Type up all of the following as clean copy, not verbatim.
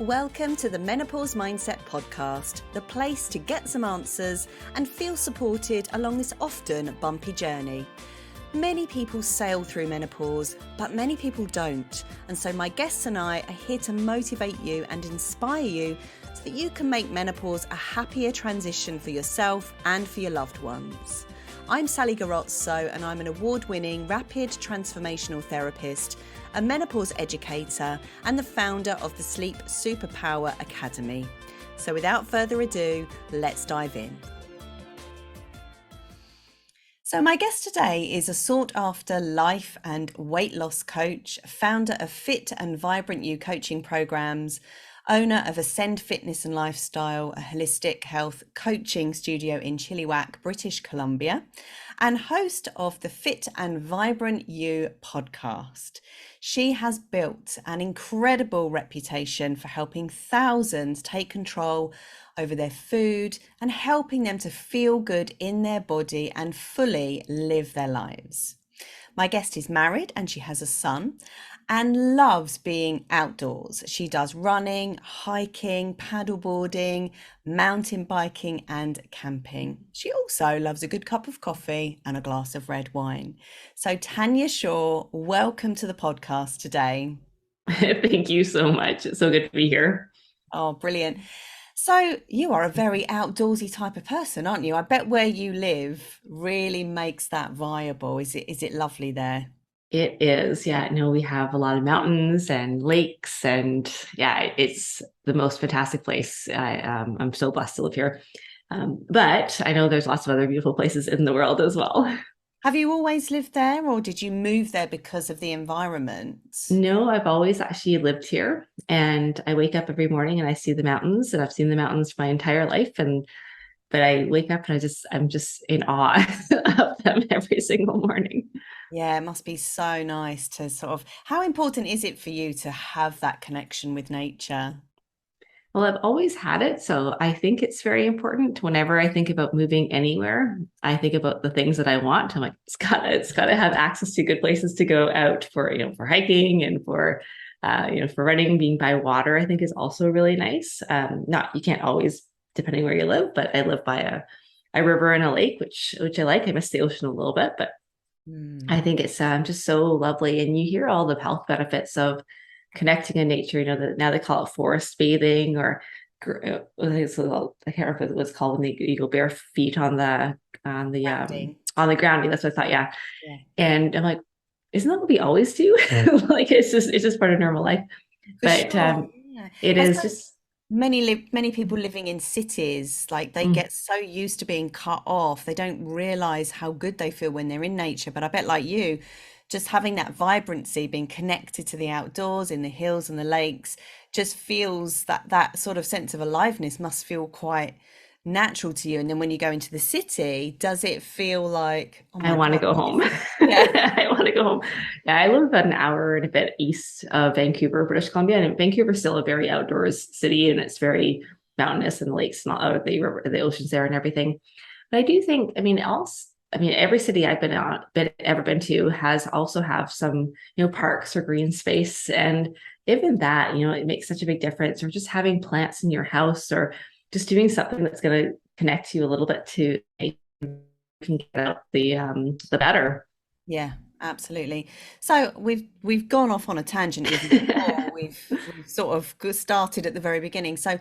Welcome to the Menopause Mindset Podcast, the place to get some answers and feel supported along this often bumpy journey. Many people sail through menopause, but many people don't. And so my guests and I are here to motivate you and inspire you so that you can make menopause a happier transition for yourself and for your loved ones. I'm Sally Garozzo and I'm an award-winning rapid transformational therapist, a menopause educator and the founder of the Sleep Superpower Academy. So without further ado, let's dive in. So my guest today is a sought-after life and weight loss coach, founder of Fit and Vibrant You coaching programs, owner of Ascend Fitness and Lifestyle, a holistic health coaching studio in Chilliwack, British Columbia, and host of the Fit and Vibrant You podcast. She has built an incredible reputation for helping thousands take control over their food and helping them to feel good in their body and fully live their lives. My guest is married and she has a son and loves being outdoors. She does running, hiking, paddleboarding, mountain biking and camping. She also loves a good cup of coffee and a glass of red wine. So Tanja Shaw, welcome to the podcast today. Thank you so much. It's so good to be here. Oh, brilliant. So you are a very outdoorsy type of person, aren't you? I bet where you live really makes that viable. Is it lovely there? It is. Yeah, no, we have a lot of mountains and lakes, and yeah, it's the most fantastic place. I'm so blessed to live here. But I know there's lots of other beautiful places in the world as well. Have you always lived there or did you move there because of the environment? No, I've always actually lived here, and I wake up every morning and I see the mountains, and I've seen the mountains my entire life. But I wake up and I'm just in awe of them every single morning. Yeah, it must be so nice to how important is it for you to have that connection with nature? Well, I've always had it, so I think it's very important. Whenever I think about moving anywhere, I think about the things that I want. I'm like, it's gotta have access to good places to go out for, for hiking and for running. Being by water, I think is also really nice. Not you can't always, depending where you live, but I live by a river and a lake, which I like. I miss the ocean a little bit, but I think it's just so lovely. And you hear all the health benefits of connecting in nature. That now they call it forest bathing, or I can't remember what it's called when you go bare feet on the Grounding. on the ground. That's what I thought. Yeah. Yeah, And I'm like, isn't that what we always do? Like it's just part of normal life. for But sure. Yeah. it I is suppose just many people living in cities, like they mm, get so used to being cut off, they don't realize how good they feel when they're in nature. But I bet like you, just having that vibrancy, being connected to the outdoors in the hills and the lakes, just feels that sort of sense of aliveness must feel quite natural to you. And then when you go into the city, does it feel like, oh I my want to God, go what home. is yeah. I want to go home. Yeah, I live about an hour and a bit east of Vancouver, British Columbia, and Vancouver's still a very outdoors city, and it's very mountainous and lakes and all the river, the oceans there and everything. But I do think, every city I've ever been to has also have some, parks or green space, and even that, it makes such a big difference. Or just having plants in your house, or just doing something that's going to connect you a little bit to nature can get out the better. Yeah, absolutely. So we've gone off on a tangent even before we've sort of started at the very beginning. So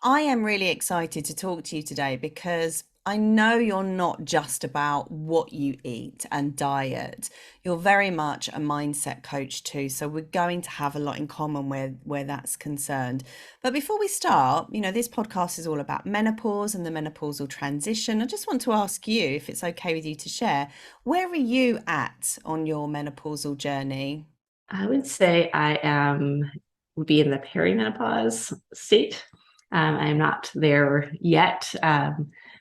I am really excited to talk to you today because I know you're not just about what you eat and diet. You're very much a mindset coach too. So we're going to have a lot in common where that's concerned. But before we start, this podcast is all about menopause and the menopausal transition. I just want to ask you, if it's okay with you to share, where are you at on your menopausal journey? I would say would be in the perimenopause state. I'm not there yet,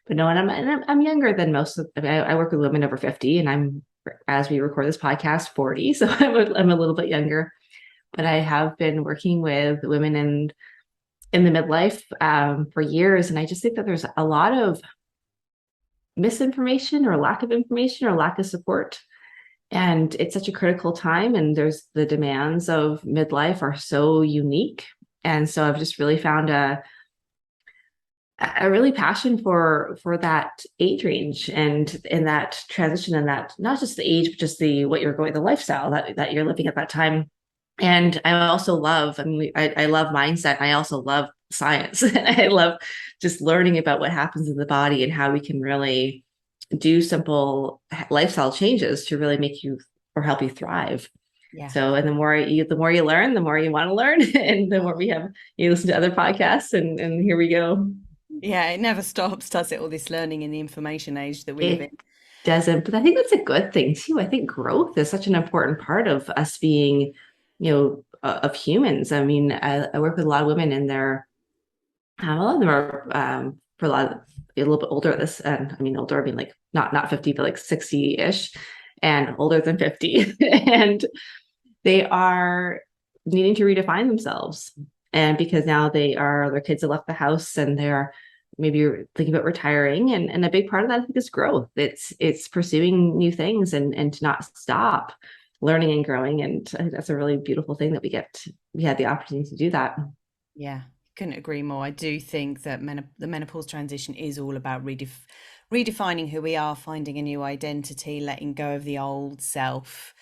but no, and I'm younger than most of. I work with women over 50, and I'm, as we record this podcast, 40, so I'm a little bit younger. But I have been working with women in the midlife for years, and I just think that there's a lot of misinformation or lack of information or lack of support. And it's such a critical time, and there's the demands of midlife are so unique. And so I've just really found a really passion for that age range and in that transition and that not just the age, but just the what you're going, the lifestyle that you're living at that time. And I also love, I mean, I love mindset. I also love science. And I love just learning about what happens in the body and how we can really do simple lifestyle changes to really make you or help you thrive. Yeah. So, and the more you learn, the more you want to learn, and the more we have you listen to other podcasts, and here we go. Yeah, it never stops, does it? All this learning in the information age that we live in. It doesn't, but I think that's a good thing too. I think growth is such an important part of us being, of humans. I mean, I work with a lot of women and a lot of them are, for a lot of, a little bit older at this, and I mean, older, I mean, like not 50, but like 60-ish and older than 50. And they are needing to redefine themselves. And because now their kids have left the house and they're maybe thinking about retiring. And a big part of that, I think, is growth. It's pursuing new things and to not stop learning and growing. And I think that's a really beautiful thing that we had the opportunity to do that. Yeah, couldn't agree more. I do think that the menopause transition is all about redefining who we are, finding a new identity, letting go of the old self.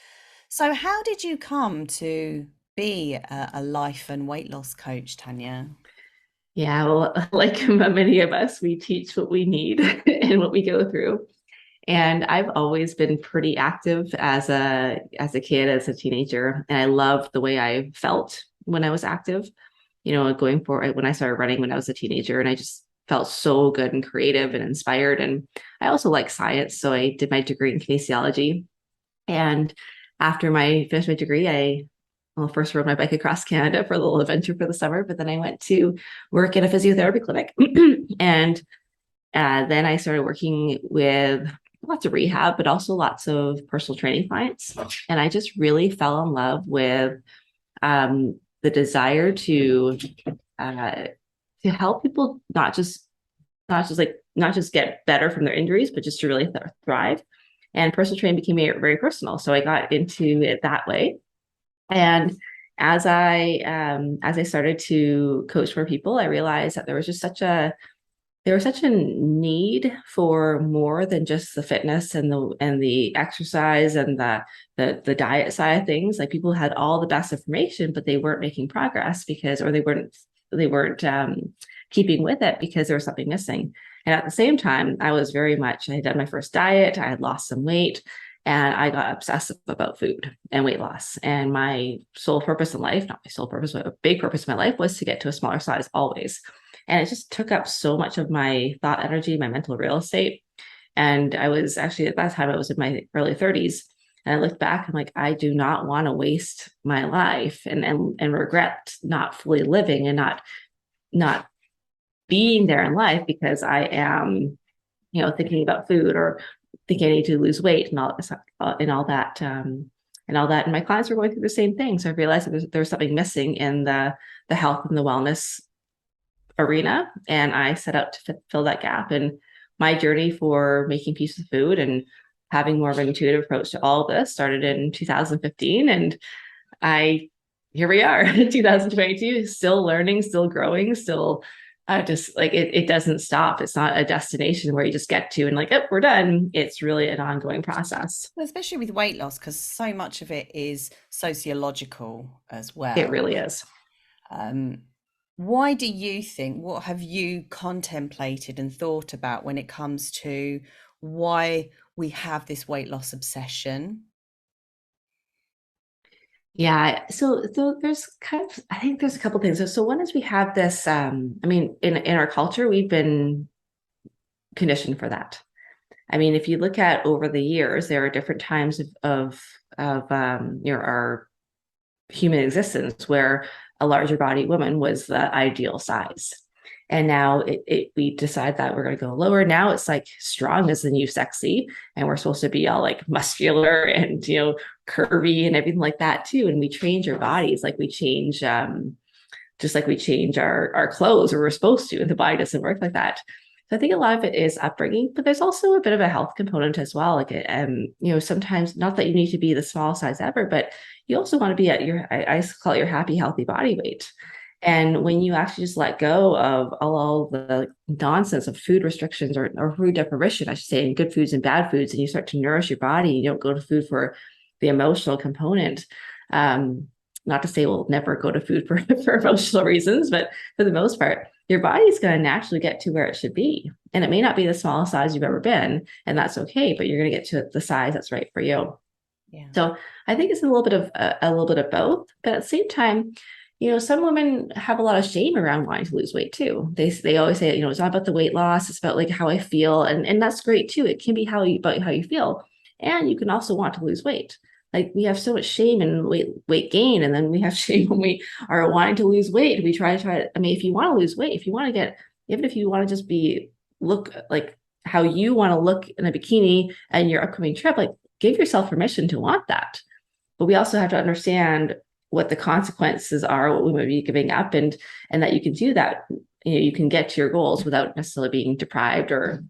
So, how did you come to be a life and weight loss coach, Tanya? Yeah, well, like many of us, we teach what we need and what we go through. And I've always been pretty active as a kid, as a teenager, and I loved the way I felt when I was active. Going for when I started running when I was a teenager, and I just felt so good and creative and inspired. And I also like science, so I did my degree in kinesiology. And after my finished my degree, first rode my bike across Canada for a little adventure for the summer, but then I went to work in a physiotherapy clinic. And then I started working with lots of rehab, but also lots of personal training clients. And I just really fell in love with the desire uh, to help people not just get better from their injuries, but just to really thrive. And personal training became very personal, so I got into it that way. And as I started to coach more people, I realized that there was such a need for more than just the fitness and the exercise and the diet side of things. Like people had all the best information, but they weren't making progress or they weren't keeping with it because there was something missing. And at the same time, I had done my first diet, I had lost some weight, and I got obsessive about food and weight loss. And my sole purpose in life, not my sole purpose, but a big purpose in my life was to get to a smaller size always. And it just took up so much of my thought energy, my mental real estate. And I was actually at that time, I was in my early 30s. And I looked back, I'm like, I do not want to waste my life and regret not fully living and not being there in life because I am, thinking about food or thinking I need to lose weight and all that. And my clients were going through the same thing. So I realized that there's something missing in the health and the wellness arena. And I set out to fill that gap. And my journey for making peace with food and having more of an intuitive approach to all of this started in 2015. And here we are in 2022, still learning, still growing, still just like it doesn't stop. It's not a destination where you just get to and like, oh, we're done. It's really an ongoing process. Especially with weight loss, because so much of it is sociological as It well. really is. Um, why do you think, what have you contemplated and thought about when it comes to why we have this weight loss obsession? Yeah. So there's I think there's a couple things. So one is we have this, I mean, in our culture, we've been conditioned for that. I mean, if you look at over the years, there are different times of our human existence where a larger body woman was the ideal size. And now we decide that we're going to go lower. Now it's like strong is the new sexy, and we're supposed to be all like muscular and curvy and everything like that too. And we change our bodies like we change just like we change our clothes, or we're supposed to, and the body doesn't work like that. So I think a lot of it is upbringing, but there's also a bit of a health component as well. Like, sometimes not that you need to be the smallest size ever, but you also want to be at I call it your happy, healthy body weight. And when you actually just let go of all the nonsense of food restrictions or food deprivation, I should say, in good foods and bad foods, and you start to nourish your body, you don't go to food for the emotional component. Um, Not to say we'll never go to food for, for emotional reasons, but for the most part, your body's going to naturally get to where it should be. And it may not be the smallest size you've ever been, and that's okay, but you're going to get to the size that's right for you. Yeah. So I think it's a little bit of both, but at the same time, some women have a lot of shame around wanting to lose weight too. They always say, it's not about the weight loss, it's about like how I feel, and that's great too. It can be about how you feel, and you can also want to lose weight. Like we have so much shame and weight gain, and then we have shame when we are wanting to lose weight. We try. I mean, if you want to lose weight, if you want to get, even if you want to just look like how you want to look in a bikini and your upcoming trip, like give yourself permission to want that. But we also have to understand what the consequences are, what we might be giving up, and that you can do that. You can get to your goals without necessarily being deprived or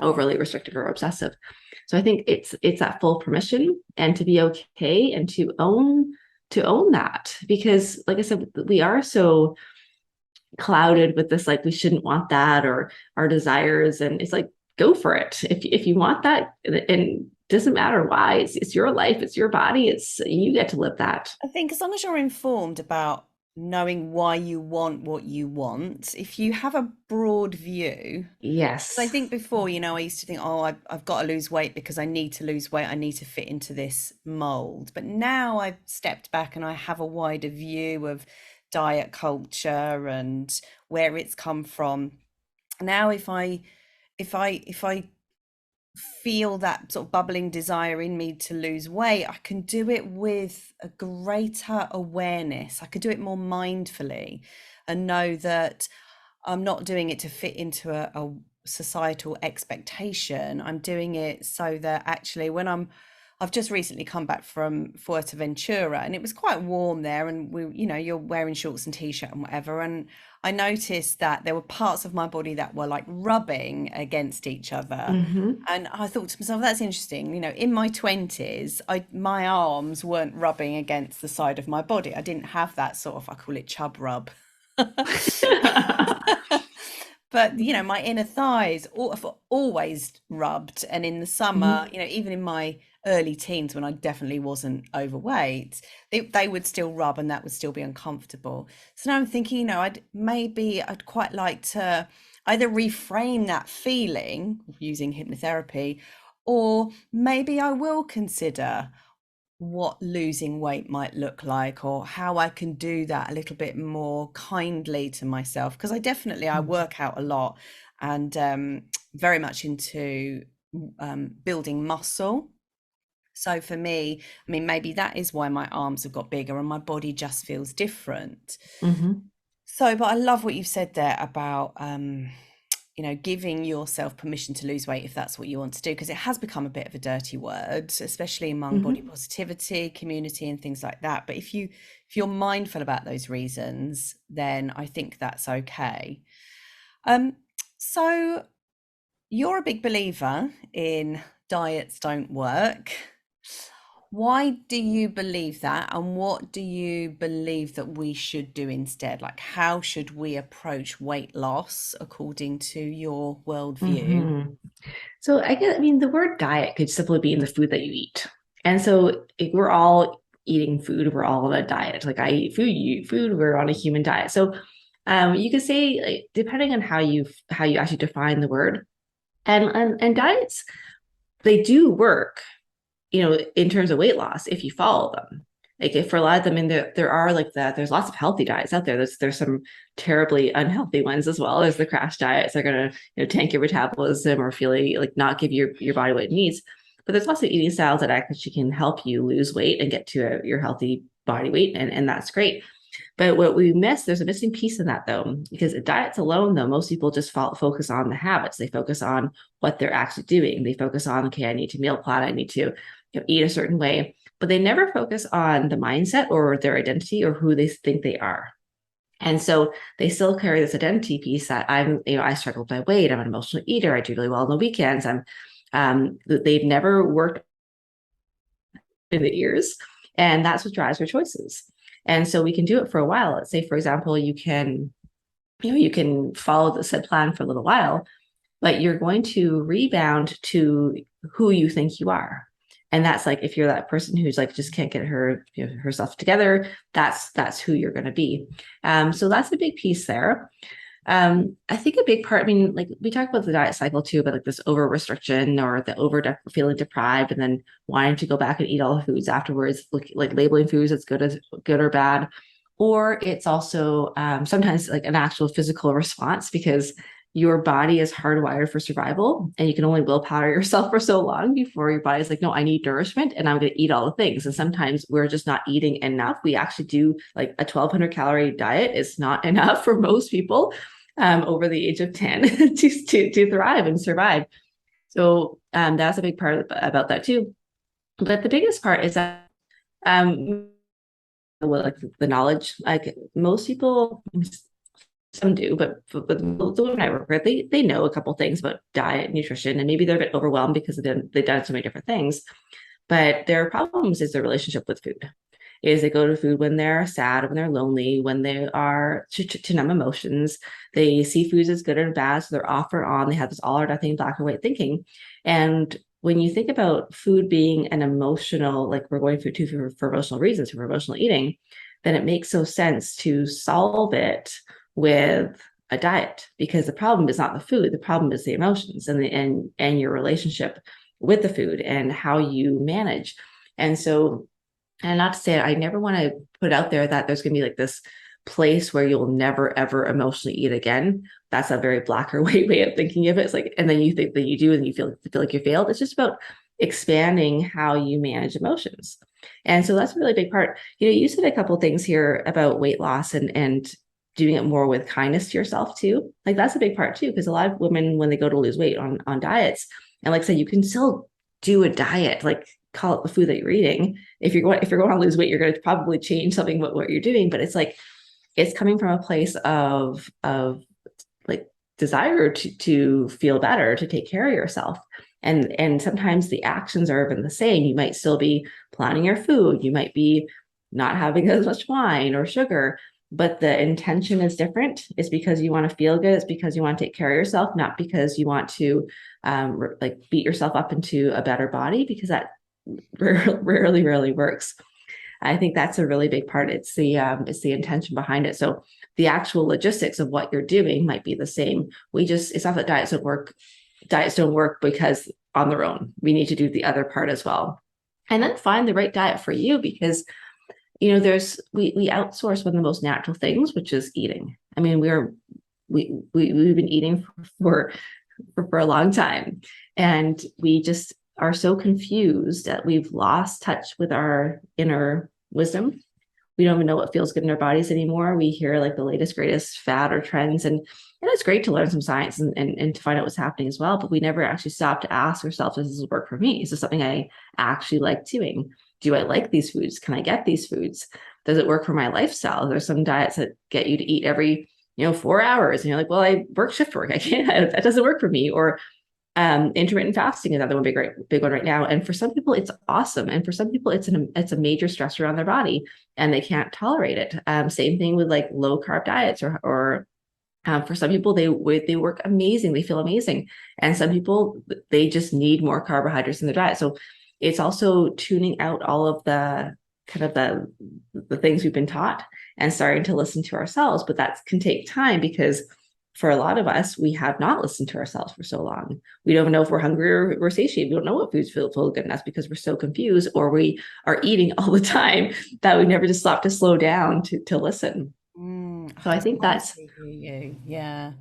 overly restrictive or obsessive. So I think it's that full permission and to be okay and to own that, because like I said, we are so clouded with this, like we shouldn't want that, or our desires, and it's like go for it if you want that, and doesn't matter why. It's your life, it's your body, it's you get to live that. I think as long as you're informed about knowing why you want what you want, if you have a broad view, because I Yes. think before, I used to think, oh, I've got to lose weight because I need to lose weight. I need to fit into this mold. But now I've stepped back and I have a wider view of diet culture and where it's come from. Now, if I feel that sort of bubbling desire in me to lose weight, I can do it with a greater awareness. I could do it more mindfully and know that I'm not doing it to fit into a societal expectation. I'm doing it so that actually I've just recently come back from Fuerteventura and it was quite warm there and you're wearing shorts and t-shirt and whatever. And I noticed that there were parts of my body that were like rubbing against each other. Mm-hmm. And I thought to myself, that's interesting. In my 20s, my arms weren't rubbing against the side of my body. I didn't have that sort of, I call it chub rub. But my inner thighs have always rubbed, and in the summer, Mm-hmm. even in my early teens when I definitely wasn't overweight, they would still rub and that would still be uncomfortable. So now I'm thinking, I'd quite like to either reframe that feeling using hypnotherapy, or maybe I will consider what losing weight might look like, or how I can do that a little bit more kindly to myself, because I work out a lot, and very much into building muscle. So for me, I mean, maybe that is why my arms have got bigger and my body just feels different. Mm-hmm. So, but I love what you've said there about giving yourself permission to lose weight if that's what you want to do, because it has become a bit of a dirty word, especially among body Mm-hmm. positivity community and things like that. But if you're mindful about those reasons, then I think that's okay. Um, so you're a big believer in diets don't work. Why do you believe that? And what do you believe that we should do instead? Like, how should we approach weight loss according to your worldview? Mm-hmm. So I mean, the word diet could simply be in the food that you eat. And so if we're all eating food, we're all on a diet. Like I eat food, you eat food, we're on a human diet. So you could say, like, depending on how you actually define the word, and diets, they do work, in terms of weight loss if you follow them. Like if for a lot of them, and there are like that, there's lots of healthy diets out there. There's some terribly unhealthy ones as well. There's the crash diets that are gonna, tank your metabolism or feel like not give your body what it needs. But there's lots of eating styles that actually can help you lose weight and get to your healthy body weight, and that's great. But what we miss, there's a missing piece in that though, because diets alone, though, most people just focus on the habits. They focus on what they're actually doing. They focus on, okay, I need to meal plan, I need to, eat a certain way, but they never focus on the mindset or their identity or who they think they are. And so they still carry this identity piece that I struggle with my weight. I'm an emotional eater. I do really well on the weekends. They've never worked in the ears, and that's what drives their choices. And so we can do it for a while. Let's say, for example, you can follow the said plan for a little while, but you're going to rebound to who you think you are. And that's like if you're that person who's like just can't get herself together, that's who you're going to be. So that's a big piece there. I think a big part, I mean, like we talk about the diet cycle too, but like this over restriction or the feeling deprived and then wanting to go back and eat all the foods afterwards, like labeling foods as good or bad. Or it's also sometimes like an actual physical response because your body is hardwired for survival and you can only willpower yourself for so long before your body's like, no, I need nourishment and I'm going to eat all the things. And sometimes we're just not eating enough. We actually do like a 1,200 calorie diet is not enough for most people over the age of 10 to thrive and survive. So that's a big part about that too. But the biggest part is that like the knowledge, like most people, some do, but the women I work with, they know a couple things about diet, nutrition, and maybe they're a bit overwhelmed because they've done so many different things. But their problems is their relationship with food. Is they go to food when they're sad, when they're lonely, when they are to numb emotions. They see foods as good or bad, so they're off or on. They have this all or nothing, black or white thinking. And when you think about food being an emotional, like we're going for emotional reasons, for emotional eating, then it makes so sense to solve it with a diet because the problem is not the food, the problem is the emotions and your relationship with the food and how you manage. And so, and not to say I never want to put out there that there's going to be like this place where you'll never ever emotionally eat again. That's a very black or white way of thinking of it. It's like, and then you think that you do, and you feel like you failed. It's just about expanding how you manage emotions. And so that's a really big part. You said a couple of things here about weight loss and doing it more with kindness to yourself too. Like that's a big part too, because a lot of women when they go to lose weight on diets, and like I said, you can still do a diet, like call it the food that you're eating. If you're going to lose weight, you're going to probably change something what you're doing. But it's like it's coming from a place of like desire to feel better, to take care of yourself. And sometimes the actions are even the same. You might still be planning your food. You might be not having as much wine or sugar, but the intention is different. It's because you want to feel good. It's because you want to take care of yourself, not because you want to like beat yourself up into a better body, because that rarely works. I think that's a really big part. It's the intention behind it. So the actual logistics of what you're doing might be the same. It's not that diets don't work. Diets don't work because on their own. We need to do the other part as well. And then find the right diet for you because we outsource one of the most natural things, which is eating. I mean, we've been eating for a long time, and we just are so confused that we've lost touch with our inner wisdom. We don't even know what feels good in our bodies anymore. We hear like the latest, greatest fad or trends, and it's great to learn some science and to find out what's happening as well. But we never actually stop to ask ourselves, does this work for me? Is this something I actually like doing? Do I like these foods? Can I get these foods? Does it work for my lifestyle? There's some diets that get you to eat every 4 hours, and you're like, well, I work shift work. I can't. That doesn't work for me. Or intermittent fasting is another one, big one right now. And for some people, it's awesome, and for some people, it's a major stressor on their body, and they can't tolerate it. Same thing with like low carb diets, or for some people, they work amazing, they feel amazing, and some people they just need more carbohydrates in their diet. So it's also tuning out all of the kind of the things we've been taught and starting to listen to ourselves. But that can take time because for a lot of us, we have not listened to ourselves for so long. We don't know if we're hungry or we're satiated. We don't know what foods feel good enough because we're so confused, or we are eating all the time that we never just stop to slow down to listen. I So I think that's totally hear you. Yeah.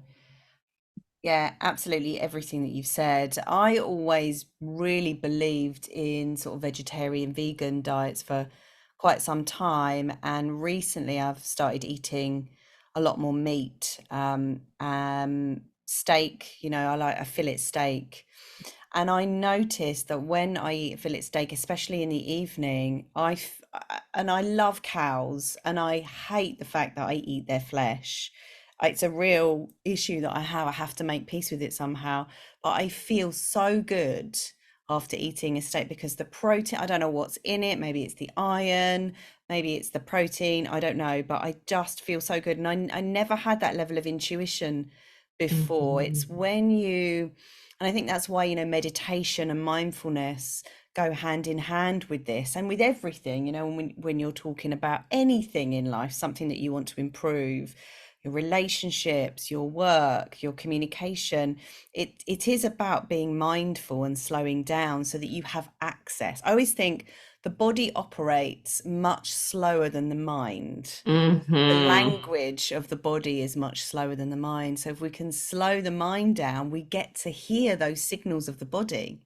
Yeah, absolutely everything that you've said. I always really believed in sort of vegetarian, vegan diets for quite some time, and recently I've started eating a lot more meat. Steak, I like a fillet steak. And I noticed that when I eat a fillet steak, especially in the evening, and I love cows, and I hate the fact that I eat their flesh. It's a real issue that I have. I have to make peace with it somehow. But I feel so good after eating a steak because the protein, I don't know what's in it. Maybe it's the iron, maybe it's the protein, I don't know, but I just feel so good. And I never had that level of intuition before. It's Mhm. when you, and I think that's why, meditation and mindfulness go hand in hand with this and with everything, when you're talking about anything in life, something that you want to improve, your relationships, your work, your communication, it is about being mindful and slowing down so that you have access. I always think the body operates much slower than the mind. The Mhm. language of the body is much slower than the mind. So if we can slow the mind down, we get to hear those signals of the body.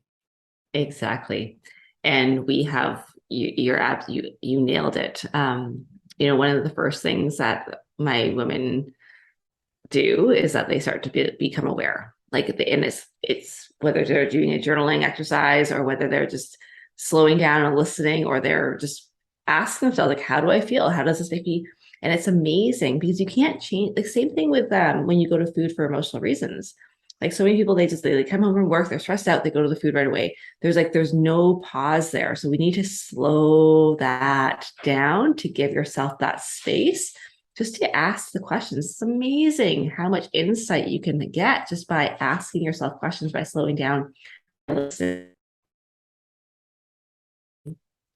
Exactly. And we have you nailed it. One of the first things that my women do is that they start to become aware. And it's whether they're doing a journaling exercise or whether they're just slowing down and listening, or they're just asking themselves, like, how do I feel? How does this make me? And it's amazing because you can't change. The same thing with when you go to food for emotional reasons. Like so many people, they come home from work, they're stressed out, they go to the food right away. There's no pause there. So we need to slow that down to give yourself that space just to ask the questions. It's amazing how much insight you can get just by asking yourself questions, by slowing down, listen.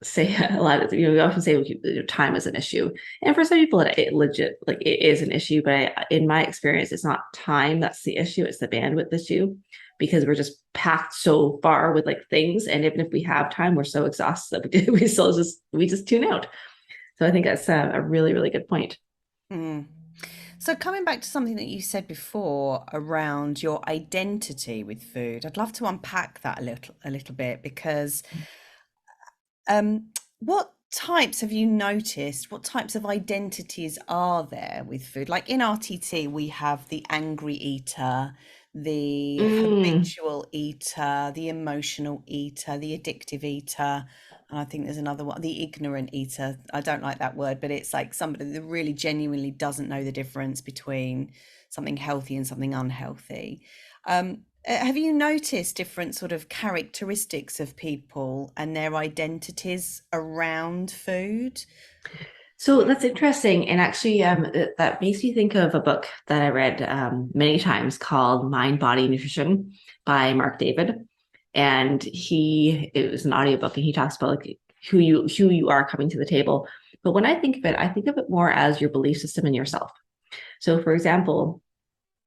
Say a lot of, we often say time is an issue, and for some people it legit, like, it is an issue, but in my experience it's not time that's the issue, it's the bandwidth issue, because we're just packed so far with like things, and even if we have time, we're so exhausted that we just tune out. So I think that's a really, really good point. Mm. So coming back to something that you said before around your identity with food, I'd love to unpack that a little bit because what types have you noticed? What types of identities are there with food? Like in RTT, we have the angry eater, the Mm, habitual eater, the emotional eater, the addictive eater. And I think there's another one, the ignorant eater. I don't like that word, but it's like somebody that really genuinely doesn't know the difference between something healthy and something unhealthy. Have you noticed different sort of characteristics of people and their identities around food? So that's interesting. And actually, that makes me think of a book that I read many times called Mind, Body, Nutrition by Mark David. And it was an audiobook, and he talks about like who you are coming to the table. But when I think of it more as your belief system in yourself. So for example,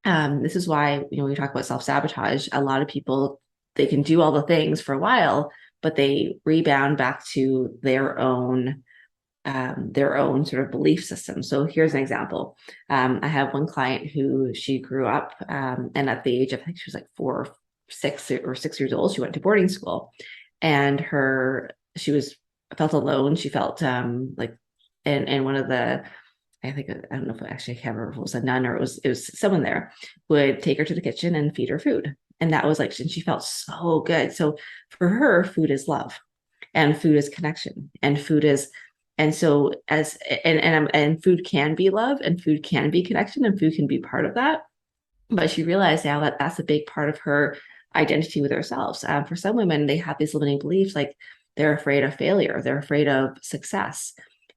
this is why, when we talk about self-sabotage, a lot of people, they can do all the things for a while, but they rebound back to their own sort of belief system. So here's an example. I have one client who she grew up, and at the age of, I think she was like 6 years old, she went to boarding school, and she was felt alone. She felt like, and one of the, I think, I don't know if actually, I can't remember if it was a nun or it was someone there, would take her to the kitchen and feed her food. And that was like, and she felt so good. So for her, food is love, and food is connection, and food is, and so as and food can be love, and food can be connection, and food can be part of that. But she realized now that that's a big part of her identity with herself. For some women, they have these limiting beliefs, like they're afraid of failure, they're afraid of success.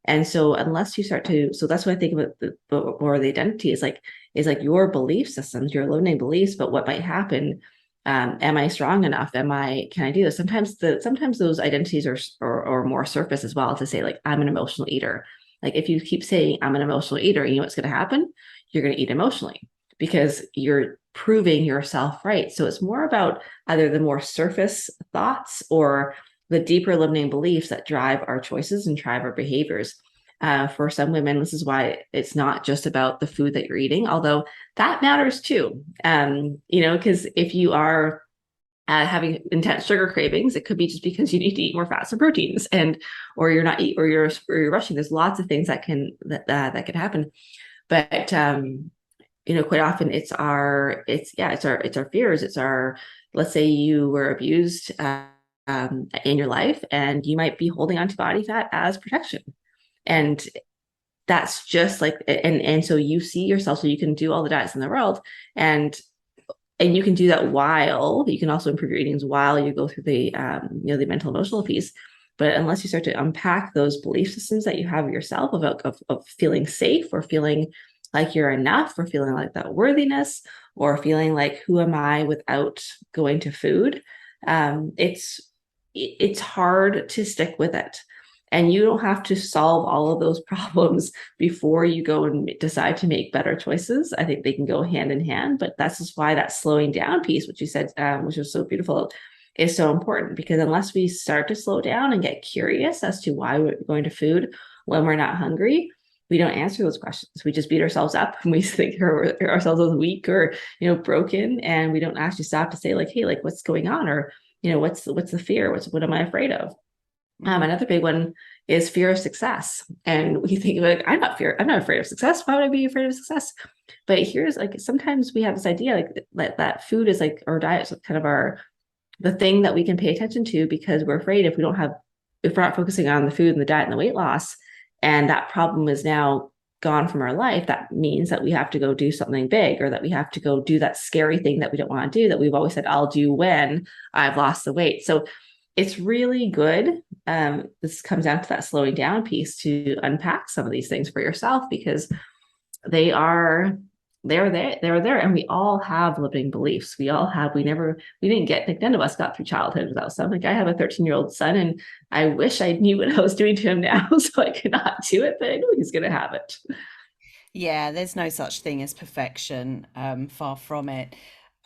And so unless you start to, so that's what I think about more the identity is like your belief systems, your limiting beliefs, but what might happen. Am I strong enough? Can I do this? Sometimes those identities are more surface as well, to say like, I'm an emotional eater. Like if you keep saying I'm an emotional eater, you know what's going to happen? You're going to eat emotionally, because you're proving yourself right. So it's more about either the more surface thoughts or the deeper limiting beliefs that drive our choices and drive our behaviors. For some women, this is why it's not just about the food that you're eating, although that matters too. Because if you are having intense sugar cravings, it could be just because you need to eat more fats and proteins, or you're not eat, or you're rushing. There's lots of things that can happen. But quite often it's our fears. Let's say you were abused in your life, and you might be holding on to body fat as protection. And that's just like, and so you see yourself, so you can do all the diets in the world, and you can do that while you can also improve your eatings while you go through the mental emotional piece. But unless you start to unpack those belief systems that you have yourself of feeling safe or feeling like you're enough or feeling like that worthiness or feeling like who am I without going to food, it's hard to stick with it. And you don't have to solve all of those problems before you go and decide to make better choices. I think they can go hand in hand, but that's just why that slowing down piece, which you said, which was so beautiful, is so important. Because unless we start to slow down and get curious as to why we're going to food when we're not hungry, we don't answer those questions. We just beat ourselves up and we think ourselves as weak or broken, and we don't actually stop to say like, hey, like what's going on, or what's the fear? What am I afraid of? Another big one is fear of success. And we think like, I'm not afraid of success. Why would I be afraid of success? But here's like, sometimes we have this idea like that food is like, or diet is kind of the thing that we can pay attention to, because we're afraid if we're not focusing on the food and the diet and the weight loss, and that problem is now gone from our life, that means that we have to go do something big, or that we have to go do that scary thing that we don't want to do, that we've always said, I'll do when I've lost the weight. So it's really good. This comes down to that slowing down piece to unpack some of these things for yourself, because they're there, and we all have limiting beliefs. We didn't get, like, none of us got through childhood without some. Like, I have a 13-year-old son, and I wish I knew what I was doing to him now so I could not do it, but I know he's going to have it. Yeah, there's no such thing as perfection, far from it.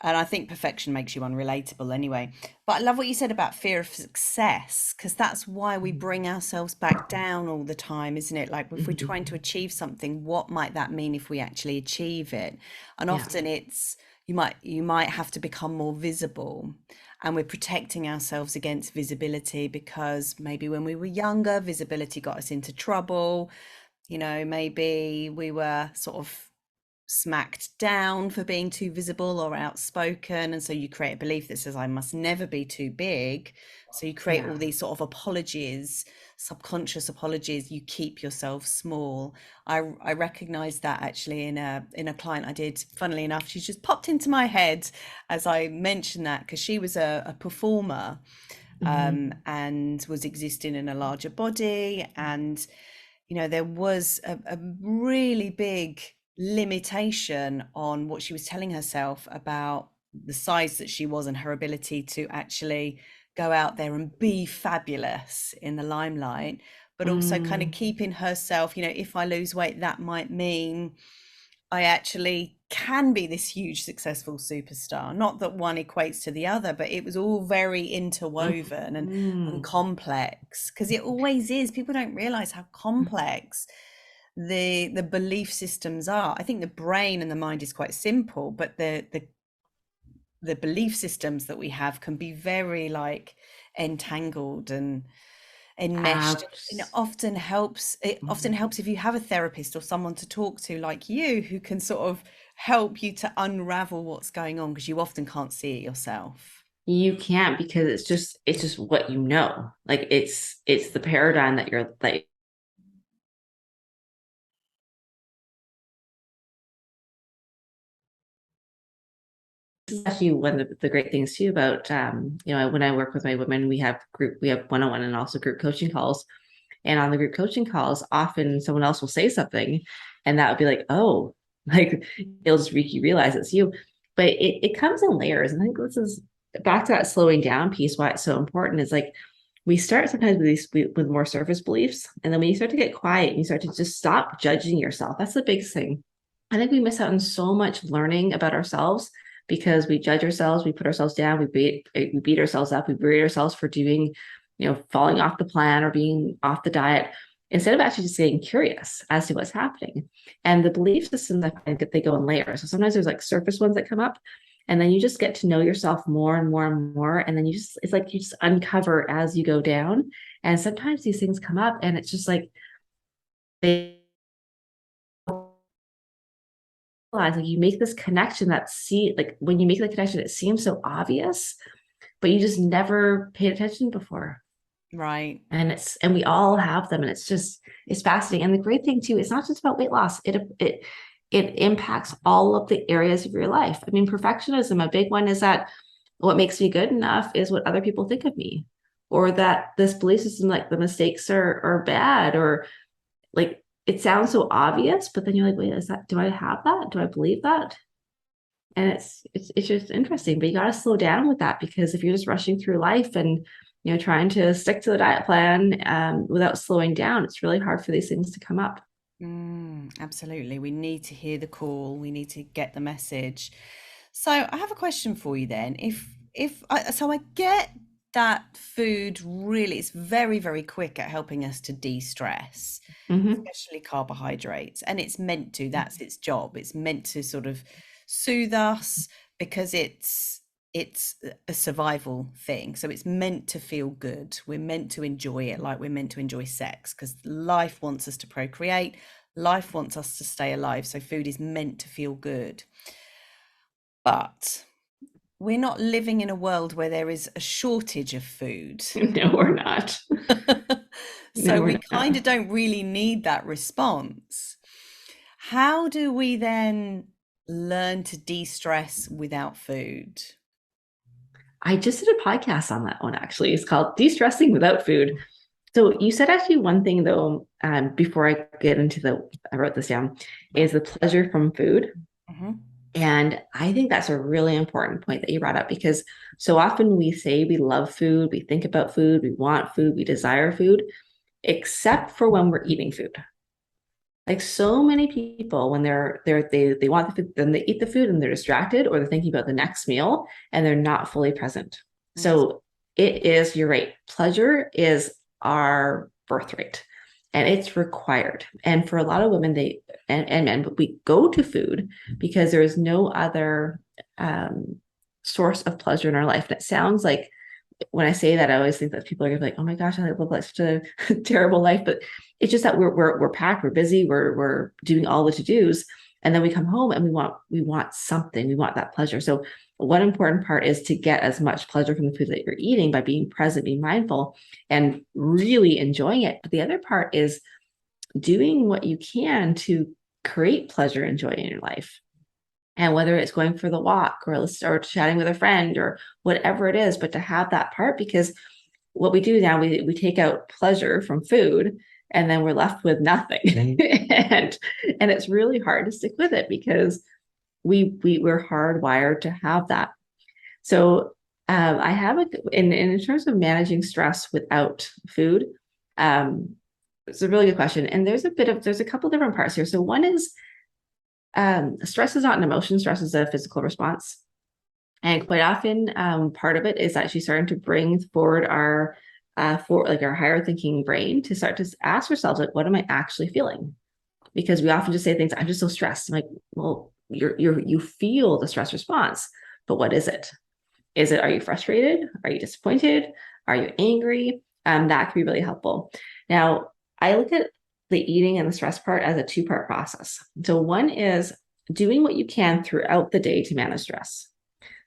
And I think perfection makes you unrelatable anyway. But I love what you said about fear of success, because that's why we bring ourselves back down all the time, isn't it? Like if we're trying to achieve something, what might that mean if we actually achieve it? And Yeah. often it's you might have to become more visible. And we're protecting ourselves against visibility because maybe when we were younger, visibility got us into trouble. Maybe we were sort of smacked down for being too visible or outspoken. And so you create a belief that says, I must never be too big. So you create Yeah. all these sort of apologies, subconscious apologies. You keep yourself small. I recognized that actually in a client I did. Funnily enough, she just popped into my head as I mentioned that, because she was a performer, Mm-hmm. and was existing in a larger body. And there was a really big limitation on what she was telling herself about the size that she was and her ability to actually go out there and be fabulous in the limelight, but also kind of Mm. keeping herself, if I lose weight, that might mean I actually can be this huge successful superstar. Not that one equates to the other, but it was all very interwoven and Mm. complex, because it always is. People don't realize how complex the belief systems are. I think the brain and the mind is quite simple, but the belief systems that we have can be very like entangled and enmeshed. And it Abs- often helps if you have a therapist or someone to talk to like you, who can sort of help you to unravel what's going on, because you often can't see it yourself. You can't, because it's just what you know. Like it's the paradigm that you're like, this is actually one of the great things too about when I work with my women, we have one-on-one and also group coaching calls. And on the group coaching calls, often someone else will say something, and that would be like, oh, like it'll just make you realize it's you. But it comes in layers. And I think this is back to that slowing down piece, why it's so important is like we start sometimes with more surface beliefs. And then when you start to get quiet and you start to just stop judging yourself, that's the big thing. I think we miss out on so much learning about ourselves because we judge ourselves, we put ourselves down, we beat ourselves up, we berate ourselves for doing, falling off the plan or being off the diet, instead of actually just getting curious as to what's happening. And the belief systems, I find that they go in layers. So sometimes there's like surface ones that come up, and then you just get to know yourself more and more and more. And then it's like you just uncover as you go down. And sometimes these things come up, and it's just like they realize, like you make this connection like when you make the connection, it seems so obvious, but you just never paid attention before. Right. And we all have them, and it's fascinating. And the great thing too, it's not just about weight loss. It impacts all of the areas of your life. I mean, perfectionism, a big one is that what makes me good enough is what other people think of me. or that this belief system, like the mistakes are bad, or like it sounds so obvious, but then you're like, wait, is that, do I have that? Do I believe that? And it's just interesting, but you got to slow down with that, because if you're just rushing through life and trying to stick to the diet plan without slowing down, it's really hard for these things to come up. Absolutely. We need to hear the call. We need to get the message. So I have a question for you then. So I get that food really is very, very quick at helping us to de-stress, Hmm. especially carbohydrates. And it's meant to, that's its job. It's meant to sort of soothe us because it's a survival thing. So it's meant to feel good. We're meant to enjoy it like we're meant to enjoy sex because life wants us to procreate. Life wants us to stay alive. So food is meant to feel good. But we're not living in a world where there is a shortage of food. No, we're not. No, So we're we not. kind of don't really need that response. How do we then learn to de-stress without food? I just did a podcast on that one, actually. It's called De-stressing Without Food. So you said actually one thing though, before I get into I wrote this down, is the pleasure from food. Mhm. And I think that's a really important point that you brought up, because so often we say we love food, we think about food, we want food, we desire food, except for when we're eating food. Like so many people, when they want the food, then they eat the food and they're distracted, or they're thinking about the next meal and they're not fully present. Yes. So it is, you're right. Pleasure is our birthright and it's required. And for a lot of women, and men, but we go to food because there is no other um, source of pleasure in our life. And it sounds like, when I say that, I always think that people are gonna be like, "Oh my gosh, I live like such a terrible life." But it's just that we're packed, we're busy, we're doing all the to dos, and then we come home and we want something, we want that pleasure. So one important part is to get as much pleasure from the food that you're eating by being present, being mindful, and really enjoying it. But the other part is doing what you can to create pleasure and joy in your life. And whether it's going for the walk or chatting with a friend or whatever it is, but to have that part, because what we do now, we take out pleasure from food and then we're left with nothing. and and it's really hard to stick with it because we're hardwired to have that. So I have in terms of managing stress without food, um, it's a really good question. And there's a couple different parts here. So one is stress is not an emotion, stress is a physical response. And quite often, part of it is actually starting to bring forward our higher thinking brain to start to ask ourselves, like, what am I actually feeling? Because we often just say things, I'm just so stressed. I'm like, well, you feel the stress response, but what is it? Are you frustrated? Are you disappointed? Are you angry? That can be really helpful. Now, I look at the eating and the stress part as a two-part process. So one is doing what you can throughout the day to manage stress.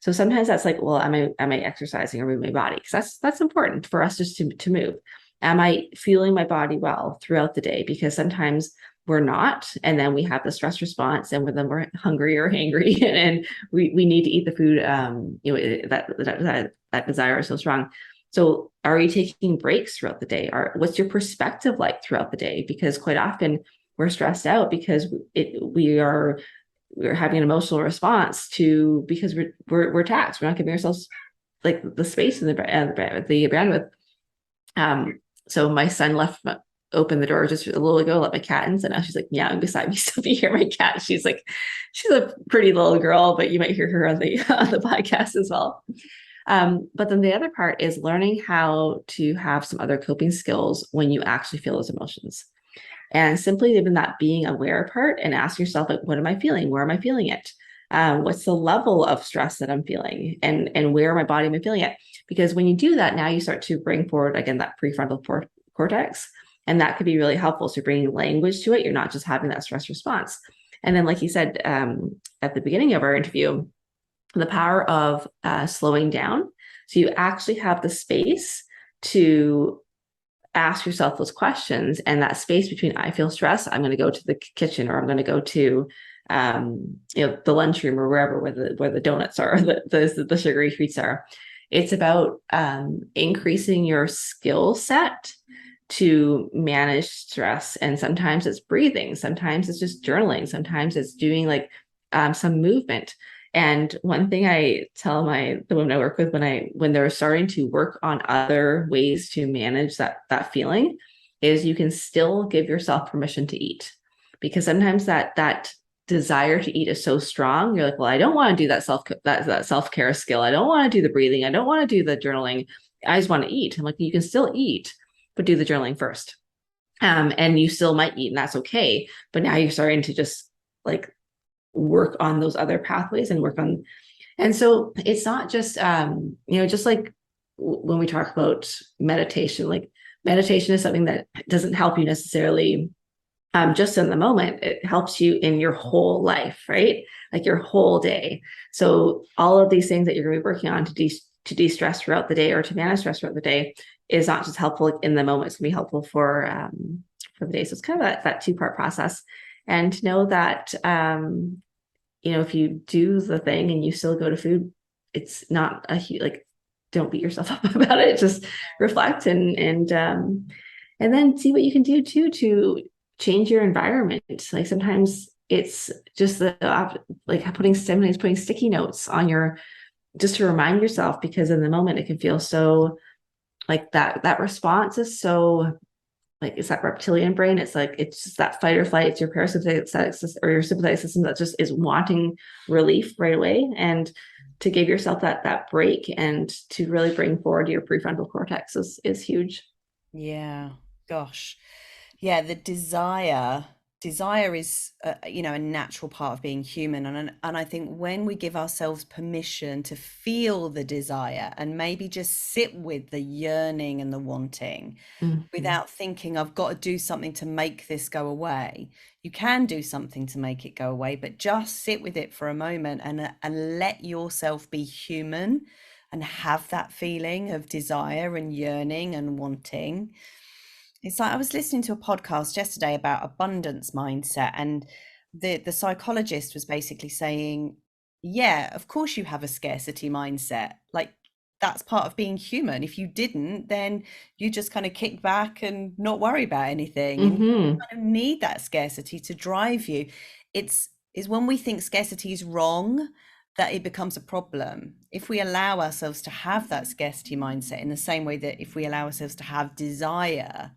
So sometimes that's like, well, am I exercising or moving my body? Because that's important for us just to move. Am I feeling my body well throughout the day? Because sometimes we're not, and then we have the stress response, and then we're hungry or hangry, and we need to eat the food. That desire is so strong. So, are you taking breaks throughout the day? Or what's your perspective like throughout the day? Because quite often we're stressed out because we're having an emotional response to, because we're taxed. We're not giving ourselves like the space and the bandwidth. So my son left open the door just a little ago, let my cat in, and now she's like meowing beside me. So if you hear my cat, she's a pretty little girl, but you might hear her on the on the podcast as well. But then the other part is learning how to have some other coping skills when you actually feel those emotions. And simply even that being aware part and ask yourself, like, what am I feeling? Where am I feeling it? What's the level of stress that I'm feeling? And where in my body am I feeling it? Because when you do that, now you start to bring forward, again, that prefrontal cortex. And that could be really helpful. So you're bringing language to it. You're not just having that stress response. And then, like you said at the beginning of our interview, the power of slowing down. So you actually have the space to ask yourself those questions, and that space between I feel stressed, I'm going to go to the kitchen, or I'm going to go to the lunchroom, or wherever where the donuts are, the sugary treats are. It's about increasing your skill set to manage stress. And sometimes it's breathing, sometimes it's just journaling, sometimes it's doing like some movement. And one thing I tell the women I work with when they're starting to work on other ways to manage that feeling is you can still give yourself permission to eat, because sometimes that desire to eat is so strong. You're like, well, I don't want to do that self-care skill. I don't want to do the breathing. I don't want to do the journaling. I just want to eat. I'm like, you can still eat, but do the journaling first. And you still might eat, and that's okay. But now you're starting to just like work on those other pathways and work on. And so it's not just, just like when we talk about meditation, like meditation is something that doesn't help you necessarily just in the moment. It helps you in your whole life, right? Like your whole day. So all of these things that you're going to be working on to de-stress throughout the day or to manage stress throughout the day is not just helpful in the moment. It's going to be helpful for the day. So it's kind of that two-part process. And to know that, if you do the thing and you still go to food, it's not a huge, like, don't beat yourself up about it. Just reflect and then see what you can do too to change your environment. Like sometimes it's just like putting sticky notes on just to remind yourself, because in the moment it can feel so like that response is so like, it's that reptilian brain. It's like, it's just that fight or flight. It's your parasympathetic system or your sympathetic system that just is wanting relief right away. And to give yourself that break and to really bring forward your prefrontal cortex is huge. Yeah, gosh. Yeah, the desire is a natural part of being human, and I think when we give ourselves permission to feel the desire and maybe just sit with the yearning and the wanting Mm-hmm. without thinking I've got to do something to make this go away. You can do something to make it go away, but just sit with it for a moment and let yourself be human and have that feeling of desire and yearning and wanting. It's like I was listening to a podcast yesterday about abundance mindset, and the psychologist was basically saying, yeah, of course you have a scarcity mindset. Like that's part of being human. If you didn't, then you just kind of kick back and not worry about anything. And you Mm-hmm. kind of need that scarcity to drive you. It's is when we think scarcity is wrong that it becomes a problem. If we allow ourselves to have that scarcity mindset in the same way that if we allow ourselves to have desire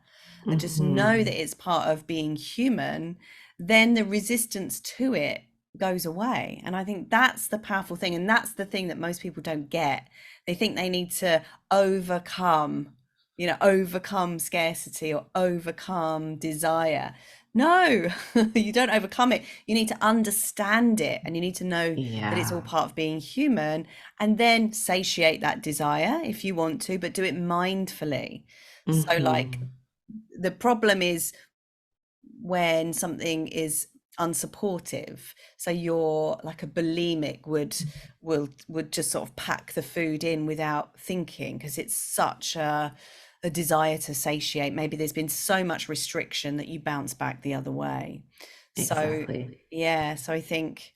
and just know Mm-hmm. that it's part of being human, then the resistance to it goes away. And I think that's the powerful thing. And that's the thing that most people don't get. They think they need to overcome, overcome scarcity or overcome desire. No, you don't overcome it. You need to understand it and you need to know that it's all Yeah. part of being human, and then satiate that desire if you want to, but do it mindfully. So, like, Mm-hmm. the problem is when something is unsupportive, so you're like a bulimic would just sort of pack the food in without thinking because it's such a desire to satiate. Maybe there's been so much restriction that you bounce back the other way. So Exactly. yeah, so I think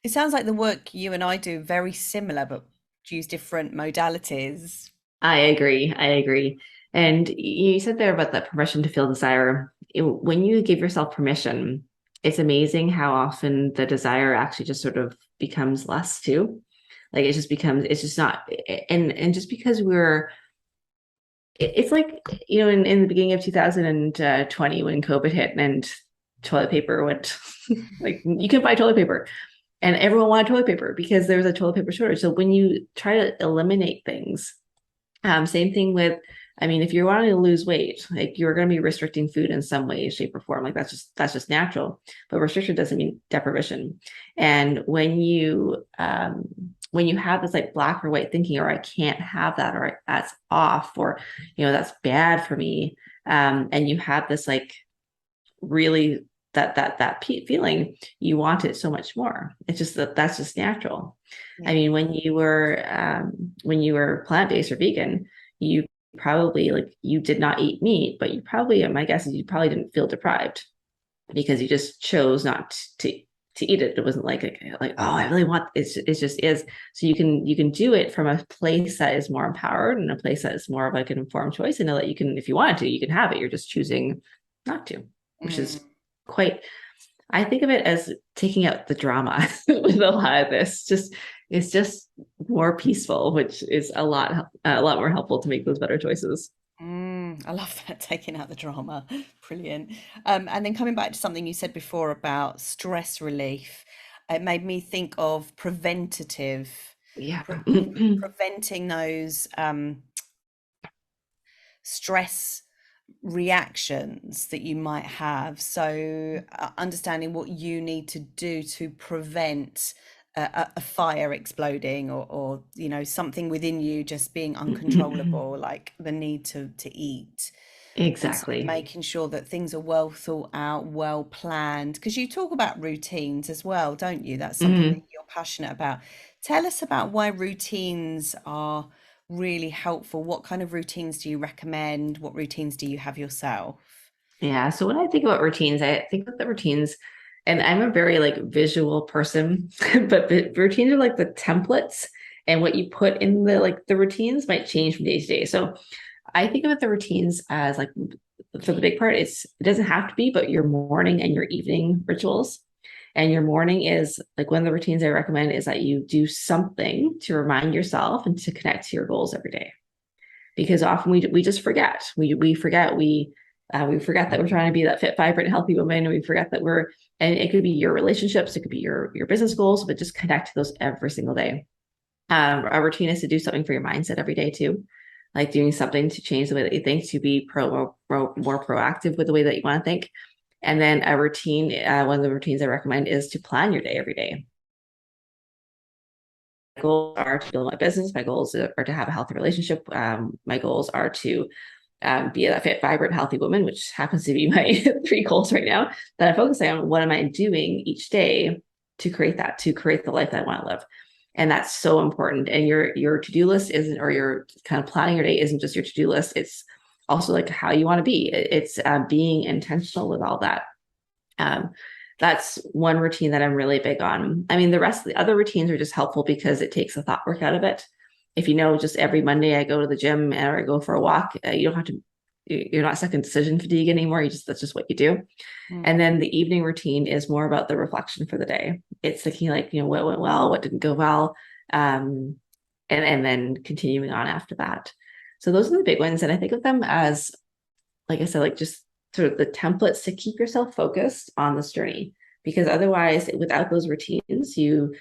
it sounds like the work you and I do very similar, but use different modalities. I agree. I agree. And you said there about that permission to feel desire. When you give yourself permission, it's amazing how often the desire actually just sort of becomes less too. Like it's just not, and just because it's like, in the beginning of 2020 when COVID hit and toilet paper went, like you can buy toilet paper and everyone wanted toilet paper because there was a toilet paper shortage. So when you try to eliminate things, same thing with, I mean, if you're wanting to lose weight, like you're going to be restricting food in some way, shape, or form. Like that's just natural. But restriction doesn't mean deprivation. And when you have this like black or white thinking, or I can't have that, or that's off, or that's bad for me, and you have this like really that feeling, you want it so much more. It's just that's just natural. I Yeah. mean, when you were plant-based or vegan, you probably like you did not eat meat, but you probably, my guess is you probably didn't feel deprived because you just chose not to to eat it. It wasn't like, oh, I really want it just is. So you can do it from a place that is more empowered and a place that is more of like an informed choice, and know that you can, if you wanted to, you can have it. You're just choosing not to, which is Mm. quite, I think of it as taking out the drama with a lot of this. Just it's just more peaceful, which is a lot more helpful to make those better choices. I love that, taking out the drama. Brilliant. And then coming back to something you said before about stress relief, it made me think of preventative, Yeah. preventing those stress reactions that you might have. So, understanding what you need to do to prevent a fire exploding, or something within you just being uncontrollable, like the need to eat. And sort of Exactly. making sure that things are well thought out, well planned. Because you talk about routines as well, don't you? That's something that Mhm. you're passionate about. Tell us about why routines are really helpful. What kind of routines do you recommend? What routines do you have yourself? Yeah. So when I think about routines, I think about the routines, and I'm a very like visual person, but the routines are like the templates, and what you put in the routines might change from day to day. So I think about the routines as like, for the big part, it doesn't have to be, but your morning and your evening rituals. And your morning is like, one of the routines I recommend is that you do something to remind yourself and to connect to your goals every day, because often we just forget. We forget that we're trying to be that fit, vibrant, healthy woman. We forget that and it could be your relationships, it could be your business goals, but just connect to those every single day. A routine is to do something for your mindset every day too, like doing something to change the way that you think, to be more proactive with the way that you want to think. And then a routine, one of the routines I recommend is to plan your day every day. My goals are to build my business. My goals are to have a healthy relationship. My goals are to be a fit, vibrant, healthy woman, which happens to be my three goals right now that I'm focusing on. What am I doing each day to create the life that I want to live? And that's so important. And your to-do list isn't, or your kind of planning your day isn't just your to-do list. It's also like how you want to be. It's being intentional with all that. Um, that's one routine that I'm really big on. I mean, the rest of the other routines are just helpful because it takes the thought work out of it. If you know, just every Monday I go to the gym or I go for a walk, you don't have to, you're not stuck in decision fatigue anymore. That's just what you do. And Mm. then the evening routine is more about the reflection for the day. It's thinking like, what went well, what didn't go well, and then continuing on after that. So those are the big ones. And I think of them as, like I said, like just sort of the templates to keep yourself focused on this journey. Because otherwise, without those routines, you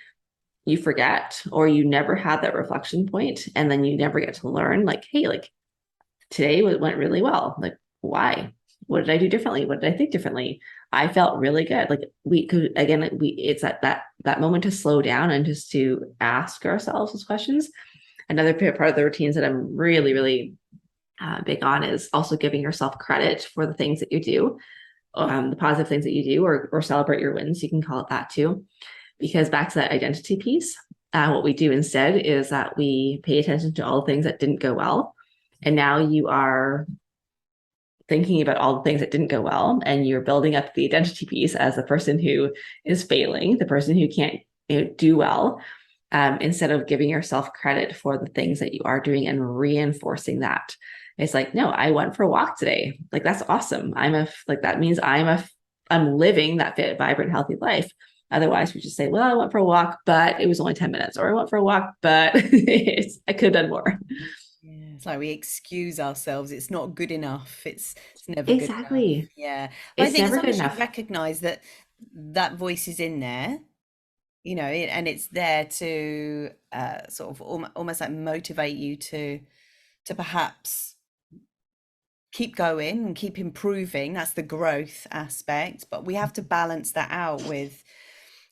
forget, or you never had that reflection point, and then you never get to learn like, hey, like today went really well. Like, why? What did I do differently? What did I think differently? I felt really good. Like we could, again, it's that moment to slow down and just to ask ourselves those questions. Another part of the routines that I'm really, really big on is also giving yourself credit for the things that you do, the positive things that you do, or celebrate your wins. You can call it that too, because back to that identity piece, what we do instead is that we pay attention to all the things that didn't go well, and now you are thinking about all the things that didn't go well, and you're building up the identity piece as the person who is failing, the person who can't do well, instead of giving yourself credit for the things that you are doing and reinforcing that. It's like, no, I went for a walk today. Like, that's awesome. That means I'm living that fit, vibrant, healthy life. Otherwise, we just say, well, I went for a walk, but it was only 10 minutes, or I went for a walk, but I could have done more. Yeah, it's like we excuse ourselves. It's not good enough. It's never good enough. Exactly. Yeah. But I It's think as never long good as you enough. recognize that that voice is in there, and it's there to sort of almost like motivate you to perhaps keep going and keep improving. That's the growth aspect. But we have to balance that out with,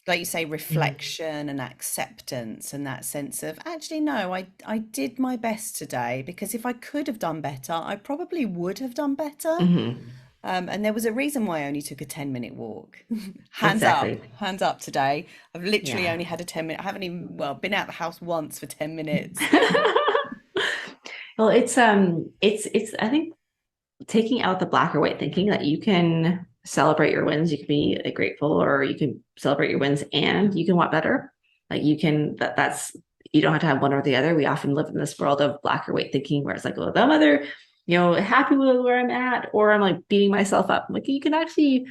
like you say, reflection and acceptance, and that sense of, actually, no, I did my best today, because if I could have done better, I probably would have done better. Mm-hmm. And there was a reason why I only took a 10-minute walk. Exactly. Hands up today. I've literally Yeah. only had a 10-minute, I haven't even, well, been out the house once for 10 minutes. Well, it's I think taking out the black or white thinking, that you can celebrate your wins. You can be grateful, or you can celebrate your wins and you can want better. Like you can, that's, you don't have to have one or the other. We often live in this world of black or white thinking where it's like, well, I'm either, happy with where I'm at, or I'm like beating myself up. Like you can actually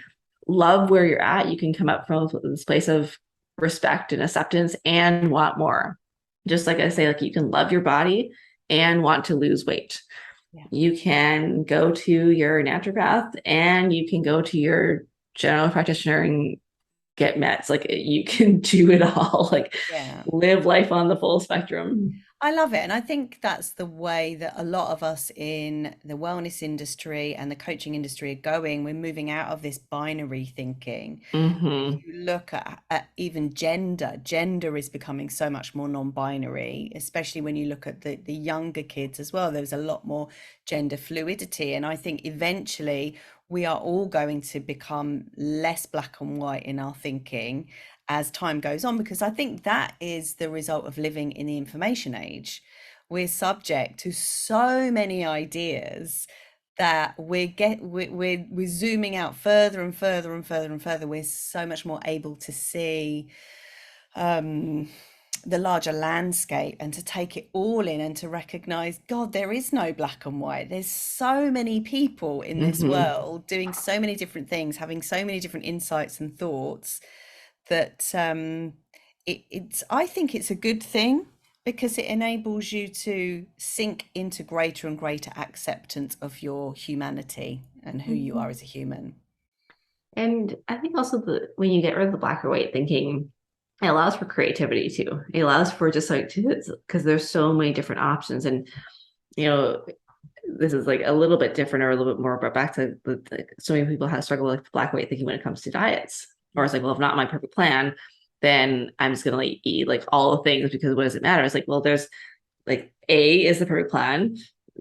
love where you're at. You can come up from this place of respect and acceptance and want more. Just like I say, like you can love your body and want to lose weight. Yeah. You can go to your naturopath and you can go to your general practitioner and get meds. Like you can do it all, like Yeah. live life on the full spectrum. I love it. And I think that's the way that a lot of us in the wellness industry and the coaching industry are going. We're moving out of this binary thinking. If Mm-hmm. you look at even gender is becoming so much more non-binary, especially when you look at the younger kids as well. There's a lot more gender fluidity. And I think eventually we are all going to become less black and white in our thinking as time goes on, because I think that is the result of living in the information age. We're subject to so many ideas that we're zooming out further and further and further and further. We're so much more able to see um, the larger landscape and to take it all in and to recognize, God, there is no black and white. There's so many people in this Mm-hmm. world doing so many different things, having so many different insights and thoughts that it's I think it's a good thing because it enables you to sink into greater and greater acceptance of your humanity and who you are Mm-hmm. as a human. And I think also when you get rid of the black or white thinking, it allows for creativity too. It allows for just like, because there's so many different options. And, you know, this is like a little bit different or a little bit more, but back to so many people have struggled with black and white thinking when it comes to diets. Or it's like, well, if not my perfect plan, then I'm just gonna like eat like all the things because what does it matter? It's like, well, there's like A is the perfect plan,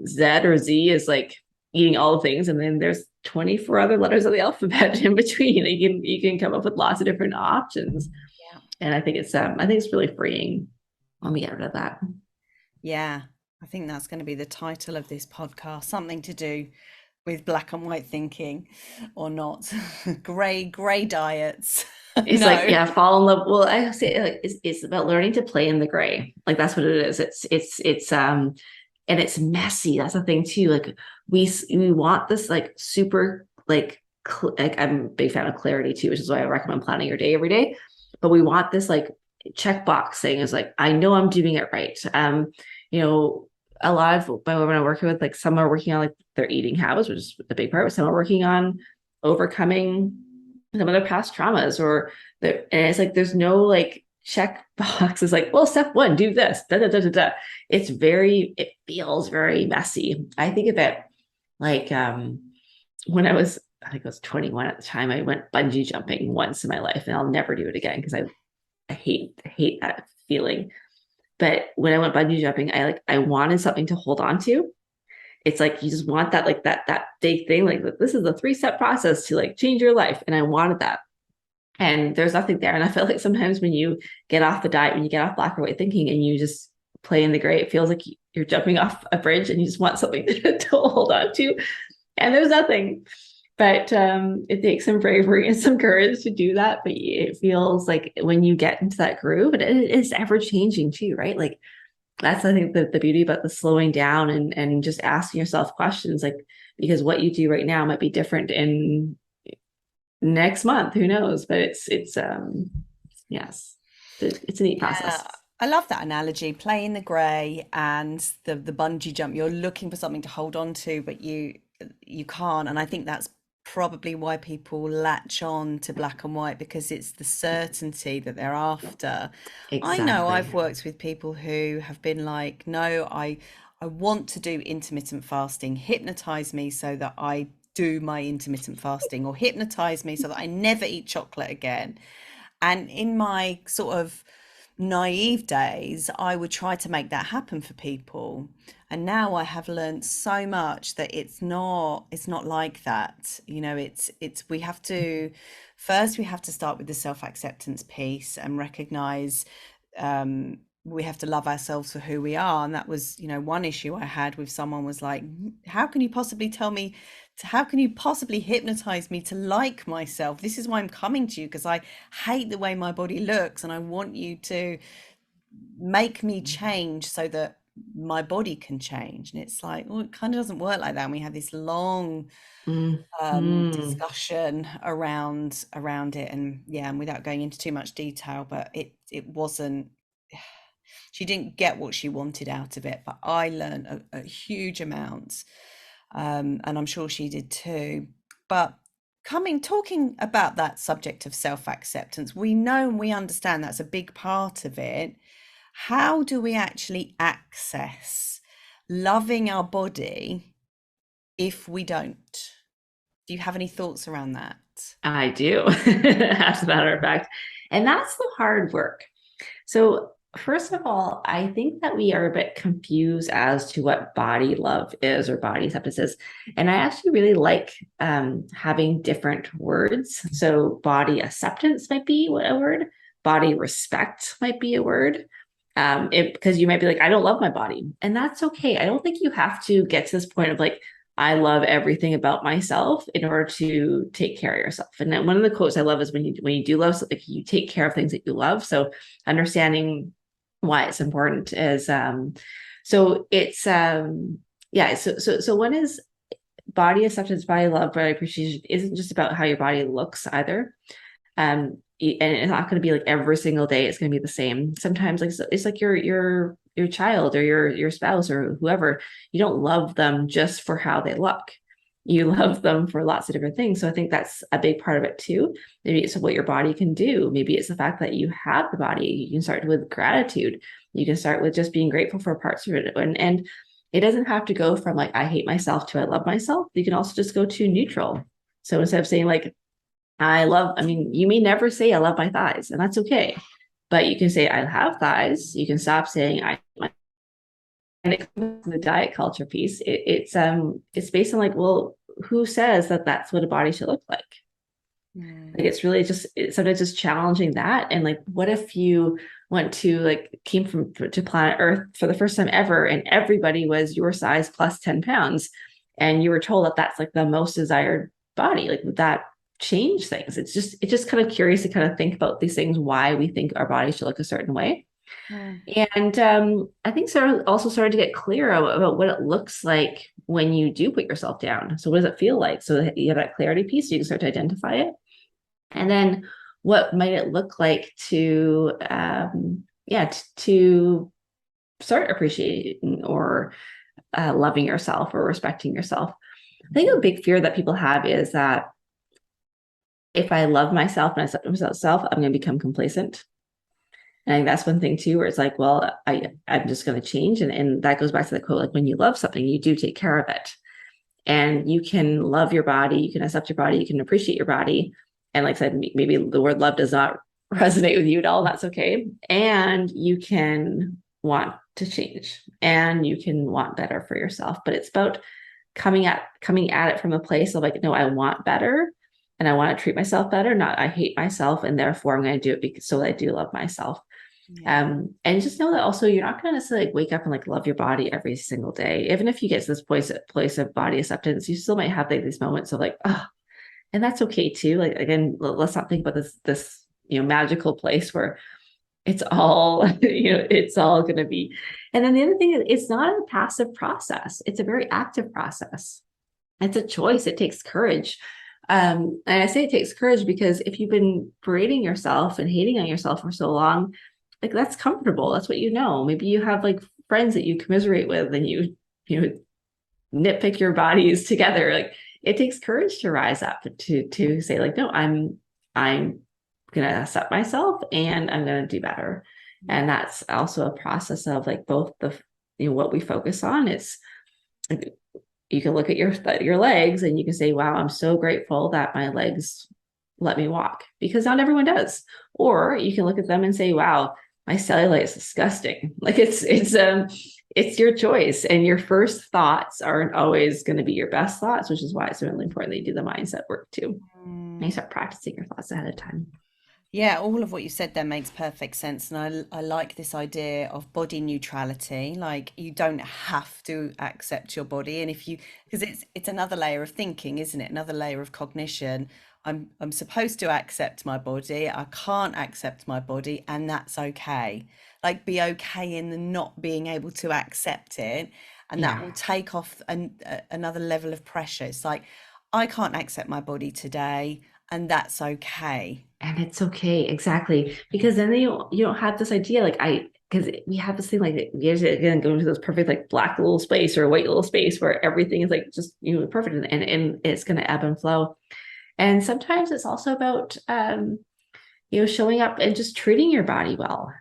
Z or Z is like eating all the things, and then there's 24 other letters of the alphabet in between. You can come up with lots of different options. Yeah. And I think it's really freeing when we get rid of that. Yeah, I think that's going to be the title of this podcast, something to do with black and white thinking or not. Grey diets. It's like, No. yeah, fall in love. Well, I say like it's about learning to play in the gray. Like that's what it is. It's and it's messy. That's the thing too. Like we want this like super like I'm a big fan of clarity too, which is why I recommend planning your day every day. But we want this like checkbox thing is like, I know I'm doing it right. You know, a lot of my women I'm working with, like some are working on like their eating habits, which is a big part, but some are working on overcoming some of their past traumas or and it's like there's no like check boxes like, well, step one, do this. Da, da, da, da, da. It feels very messy. I think of it like when I think I was 21 at the time, I went bungee jumping once in my life, and I'll never do it again because I hate that feeling. But when I went bungee jumping, I wanted something to hold on to. It's like you just want that, like that big thing, like this is a 3-step process to like change your life. And I wanted that. And there's nothing there. And I feel like sometimes when you get off the diet, when you get off black or white thinking and you just play in the gray, it feels like you're jumping off a bridge and you just want something to hold on to. And there's nothing. But it takes some bravery and some courage to do that. But it feels like when you get into that groove, and it is ever changing too, right? Like that's I think the beauty about the slowing down and just asking yourself questions, like because what you do right now might be different in next month, who knows? But it's yes, it's a neat Yeah, process. I love that analogy. Play in the grey and the bungee jump. You're looking for something to hold on to, but you can't. And I think that's probably why people latch on to black and white because it's the certainty that they're after. I know Exactly. I've worked with people who have been like, no, I want to do intermittent fasting. Hypnotize me so that I do my intermittent fasting, or hypnotize me so that I never eat chocolate again. And in my sort of naive days, I would try to make that happen for people. And now I have learned so much that it's not like that. It's we have to first we have to start with the self-acceptance piece and recognize we have to love ourselves for who we are. And that was, one issue I had with someone was like, how can you possibly tell me how can you possibly hypnotize me to like myself? This is why I'm coming to you, because I hate the way my body looks and I want you to make me change so that my body can change. And it's like, well, it kind of doesn't work like that. And we had this long Mm-hmm. discussion around it, and yeah, and without going into too much detail, but it wasn't, she didn't get what she wanted out of it, but I learned a huge amount, and I'm sure she did too. But talking about that subject of self-acceptance, we know and we understand that's a big part of it. How do we actually access loving our body if we don't? Do you have any thoughts around that? I do, as a matter of fact. And that's the hard work. So, first of all, I think that we are a bit confused as to what body love is or body acceptance is. And I actually really like having different words. So, body acceptance might be a word, body respect might be a word. Because you might be like, I don't love my body. And that's okay. I don't think you have to get to this point of like, I love everything about myself in order to take care of yourself. And then one of the quotes I love is when you do love something, you take care of things that you love. So understanding why it's important is so it's yeah, so one is body acceptance, body love, body appreciation isn't just about how your body looks either. And it's not going to be like every single day it's going to be the same. Sometimes like it's like your child or your spouse or whoever, you don't love them just for how they look. You love them for lots of different things. So I think that's a big part of it too. Maybe it's what your body can do. Maybe it's the fact that you have the body. You can start with gratitude. You can start with just being grateful for parts of it. And it doesn't have to go from like I hate myself to I love myself. You can also just go to neutral. So instead of saying like I mean, you may never say I love my thighs, and that's okay. But you can say I have thighs. You can stop saying I and it comes to the diet culture piece. It's based on like, well, who says that that's what a body should look like? Mm. Like it's really just sometimes just challenging that. And like, what if you went to like came from to planet Earth for the first time ever, and everybody was your size plus 10 pounds, and you were told that that's like the most desired body? Like, would that change things? It's just kind of curious to kind of think about these things, why we think our body should look a certain way. Mm. And I think Sarah also started to get clear about what it looks like when you do put yourself down. So what does it feel like? So that you have that clarity piece, so you can start to identify it. And then what might it look like to to start appreciating or loving yourself or respecting yourself? I think a big fear that people have is that if I love myself and I accept myself, I'm going to become complacent. And I think that's one thing too, where it's like, well, I'm just going to change. And that goes back to the quote, like when you love something, you do take care of it. And you can love your body, you can accept your body, you can appreciate your body. And like I said, maybe the word love does not resonate with you at all. That's okay. And you can want to change and you can want better for yourself. But it's about coming at it from a place of like, no, I want better and I want to treat myself better, not I hate myself and therefore I'm going to do it because so I do love myself. Yeah. And just know that also you're not going to necessarily like wake up and like love your body every single day. Even if you get to this place of body acceptance, you still might have like these moments of like, oh, and that's okay too. Like again, let's not think about this magical place where it's all it's all going to be. And then the other thing is it's not a passive process. It's a very active process. It's a choice. It takes courage. And I say it takes courage because if you've been berating yourself and hating on yourself for so long, like that's comfortable. That's what you know. Maybe you have like friends that you commiserate with and you nitpick your bodies together. Like it takes courage to rise up to say like, no, I'm gonna accept myself and I'm gonna do better. And that's also a process of like both the what we focus on. It's you can look at your legs and you can say, wow, I'm so grateful that my legs let me walk, because not everyone does. Or you can look at them and say, wow, my cellulite is disgusting. Like it's your choice. And your first thoughts aren't always going to be your best thoughts, which is why it's really important that you do the mindset work too. And you Mm. start practicing your thoughts ahead of time. Yeah, all of what you said there makes perfect sense. And I like this idea of body neutrality. Like you don't have to accept your body. And if you, because it's another layer of thinking, isn't it? Another layer of cognition. I'm supposed to accept my body. I can't accept my body, and that's okay. Like be okay in the not being able to accept it. And that Yeah. will take off another level of pressure. It's like, I can't accept my body today, and that's okay. And it's okay, exactly. Because then you don't have this idea like because we have this thing like we have to again go into this perfect like black little space or white little space where everything is like just perfect and it's gonna ebb and flow. And sometimes it's also about showing up and just treating your body well.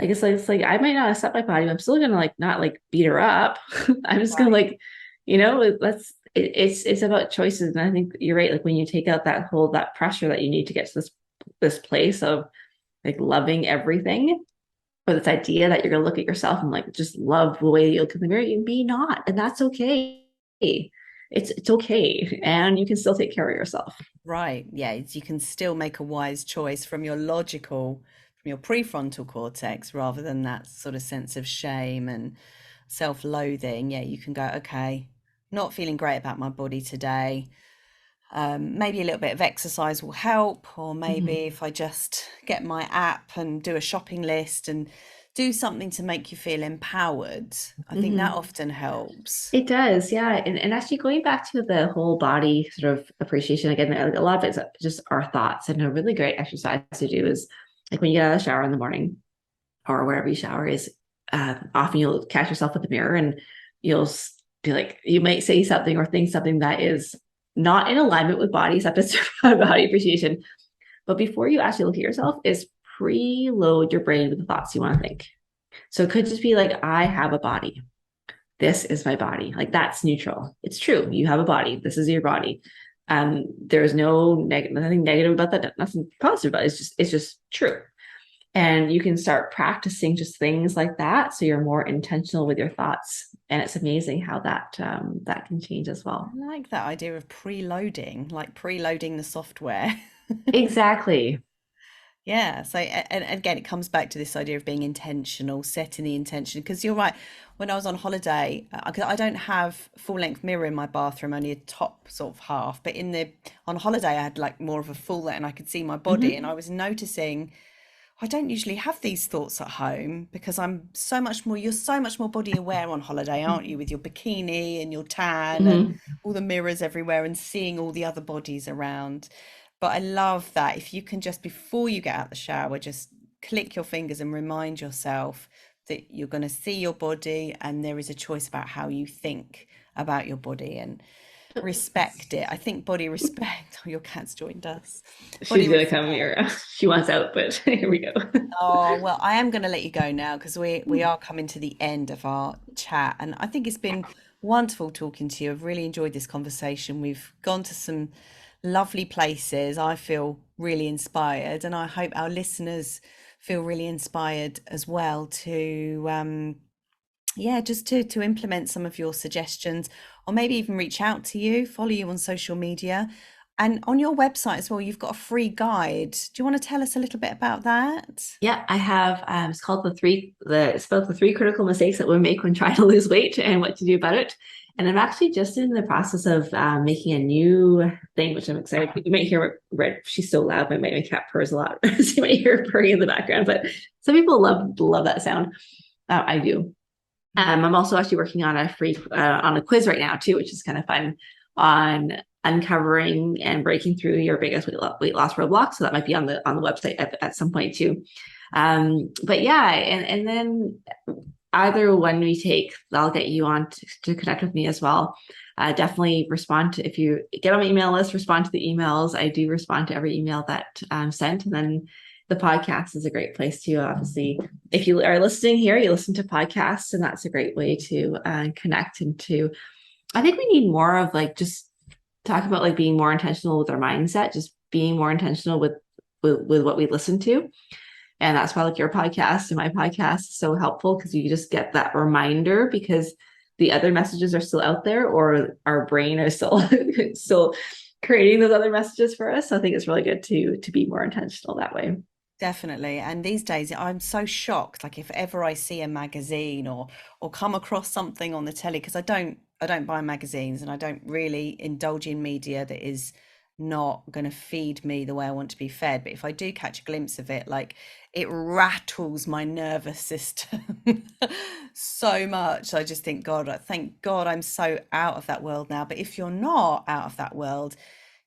Like it's like I might not accept my body, but I'm still gonna like not like beat her up. I'm just gonna Right. like, it's about choices. And I think you're right. Like when you take out that pressure that you need to get to this place of like loving everything, or this idea that you're gonna look at yourself and like just love the way you look in the mirror, you be not, and that's okay. It's okay, and you can still take care of yourself. Right. Yeah. You can still make a wise choice from your logical, from your prefrontal cortex, rather than that sort of sense of shame and self-loathing. Yeah. You can go, okay, not feeling great about my body today. Maybe a little bit of exercise will help, or maybe Mhm. if I just get my app and do a shopping list and do something to make you feel empowered. I think that Mhm. often helps. It does, yeah. And actually going back to the whole body sort of appreciation again, like a lot of it's just our thoughts. And a really great exercise to do is like when you get out of the shower in the morning or wherever you shower is often you'll catch yourself at the mirror and you'll be like, you might say something or think something that is not in alignment with body acceptance or body appreciation. But before you actually look at yourself, is preload your brain with the thoughts you want to think. So it could just be like, I have a body. This is my body. Like that's neutral. It's true. You have a body. This is your body. There's nothing negative about that, nothing positive about it. It's just true. And you can start practicing just things like that. So you're more intentional with your thoughts. And it's amazing how that can change as I well. like that idea of preloading, like preloading the software. Exactly. Yeah. So, and again, it comes back to this idea of being intentional, setting the intention. Because you're right. When I was on holiday, I don't have full length mirror in my bathroom, only a top sort of half. But on holiday, I had like more of a full, and I could see my body, and Hmm. I was noticing I don't usually have these thoughts at home because you're so much more body aware on holiday, aren't you? With your bikini and your tan and Hmm. all the mirrors everywhere and seeing all the other bodies around. But I love that if you can just, before you get out the shower, just click your fingers and remind yourself that you're going to see your body and there is a choice about how you think about your body and respect it. I think body respect, oh, your cat's joined us. She's Body gonna come respect. here. She wants out, but here we go. Oh, well, I am going to let you go now because we are coming to the end of our chat. And I think it's been wonderful talking to you. I've really enjoyed this conversation. We've gone to some lovely places. I feel really inspired, and I hope our listeners feel really inspired as well to yeah, just to implement some of your suggestions, or maybe even reach out to you, follow you on social media. And on your website as well, you've got a free guide. Do you want to tell us a little bit about that? Yeah, I have. It's called it's about the three critical mistakes that we make when trying to lose weight and what to do about it. And I'm actually just in the process of making a new thing, which I'm excited. You might hear Red. She's so loud. My cat purrs a lot, so you might hear her purring in the background. But some people love that sound. I do. I'm also actually working on a quiz right now too, which is kind of fun on uncovering and breaking through your biggest weight loss roadblocks. So that might be on the website at some point too. But yeah, and then either one we take, I'll get you on to connect with me as well. Definitely respond if you get on my email list, respond to the emails. I do respond to every email that I'm sent. And then the podcast is a great place to obviously, if you are listening here, you listen to podcasts, and that's a great way to connect and to, I think we need more of like just talk about like being more intentional with our mindset, just being more intentional with what we listen to. And that's why like your podcast and my podcast is so helpful because you just get that reminder because the other messages are still out there or our brain is still still creating those other messages for us. So I think it's really good to be more intentional that way. Definitely. And these days I'm so shocked. Like if ever I see a magazine or come across something on the telly, because I don't buy magazines and I don't really indulge in media that is not going to feed me the way I want to be fed. But if I do catch a glimpse of it, like it rattles my nervous system so much. I just think, God, thank God I'm so out of that world now. But if you're not out of that world,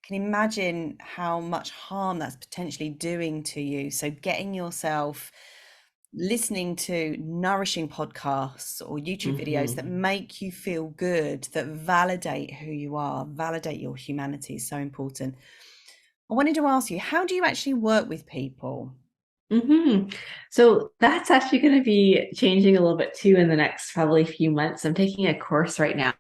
can you imagine how much harm that's potentially doing to you? So getting yourself listening to nourishing podcasts or YouTube videos that Mm-hmm. make you feel good, that validate who you are, validate your humanity is so important. I wanted to ask you, how do you actually work with people? Mm-hmm. So that's actually going to be changing a little bit too in the next probably few months. I'm taking a course right now.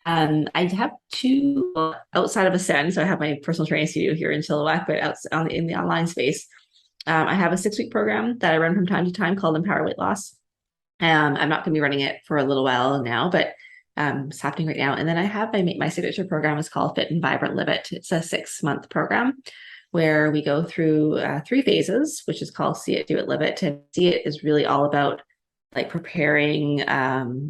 I have two outside of Ascend. So I have my personal training studio here in Chilliwack, but in the online space, I have a 6 week program that I run from time to time called Empower Weight Loss. I'm not going to be running it for a little while now, but it's happening right now. And then I have my signature program is called Fit and Vibrant Live It. It's a 6 month program where we go through 3 phases, which is called See It, Do It, Live It. And See It is really all about like preparing,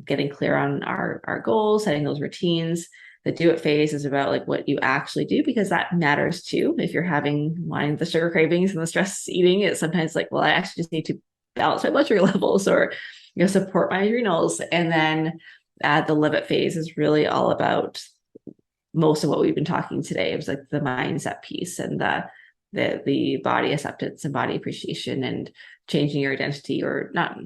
getting clear on our goals, setting those routines. The Do It phase is about like what you actually do, because that matters too. If you're having wanting the sugar cravings and the stress eating, it's sometimes like, well, I actually just need to balance my blood sugar levels or support my adrenals. And then the Live It phase is really all about most of what we've been talking today. It was like the mindset piece and the body acceptance and body appreciation and changing your identity, or not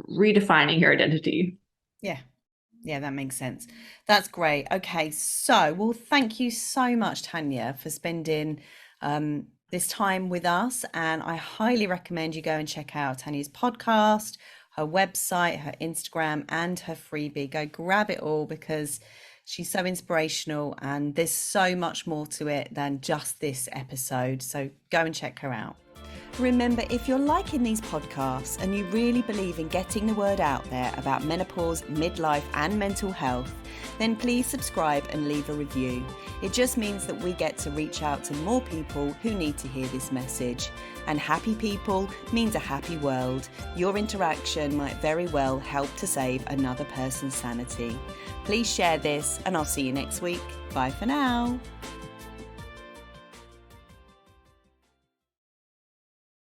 redefining your identity. Yeah. Yeah, that makes sense. That's great. Okay, so well, thank you so much, Tanya, for spending this time with us. And I highly recommend you go and check out Tanya's podcast, her website, her Instagram, and her freebie. Go grab it all because she's so inspirational and there's so much more to it than just this episode. So go and check her out. Remember, if you're liking these podcasts and you really believe in getting the word out there about menopause, midlife, and mental health, then please subscribe and leave a review. It just means that we get to reach out to more people who need to hear this message. And happy people means a happy world. Your interaction might very well help to save another person's sanity. Please share this, and I'll see you next week. Bye for now.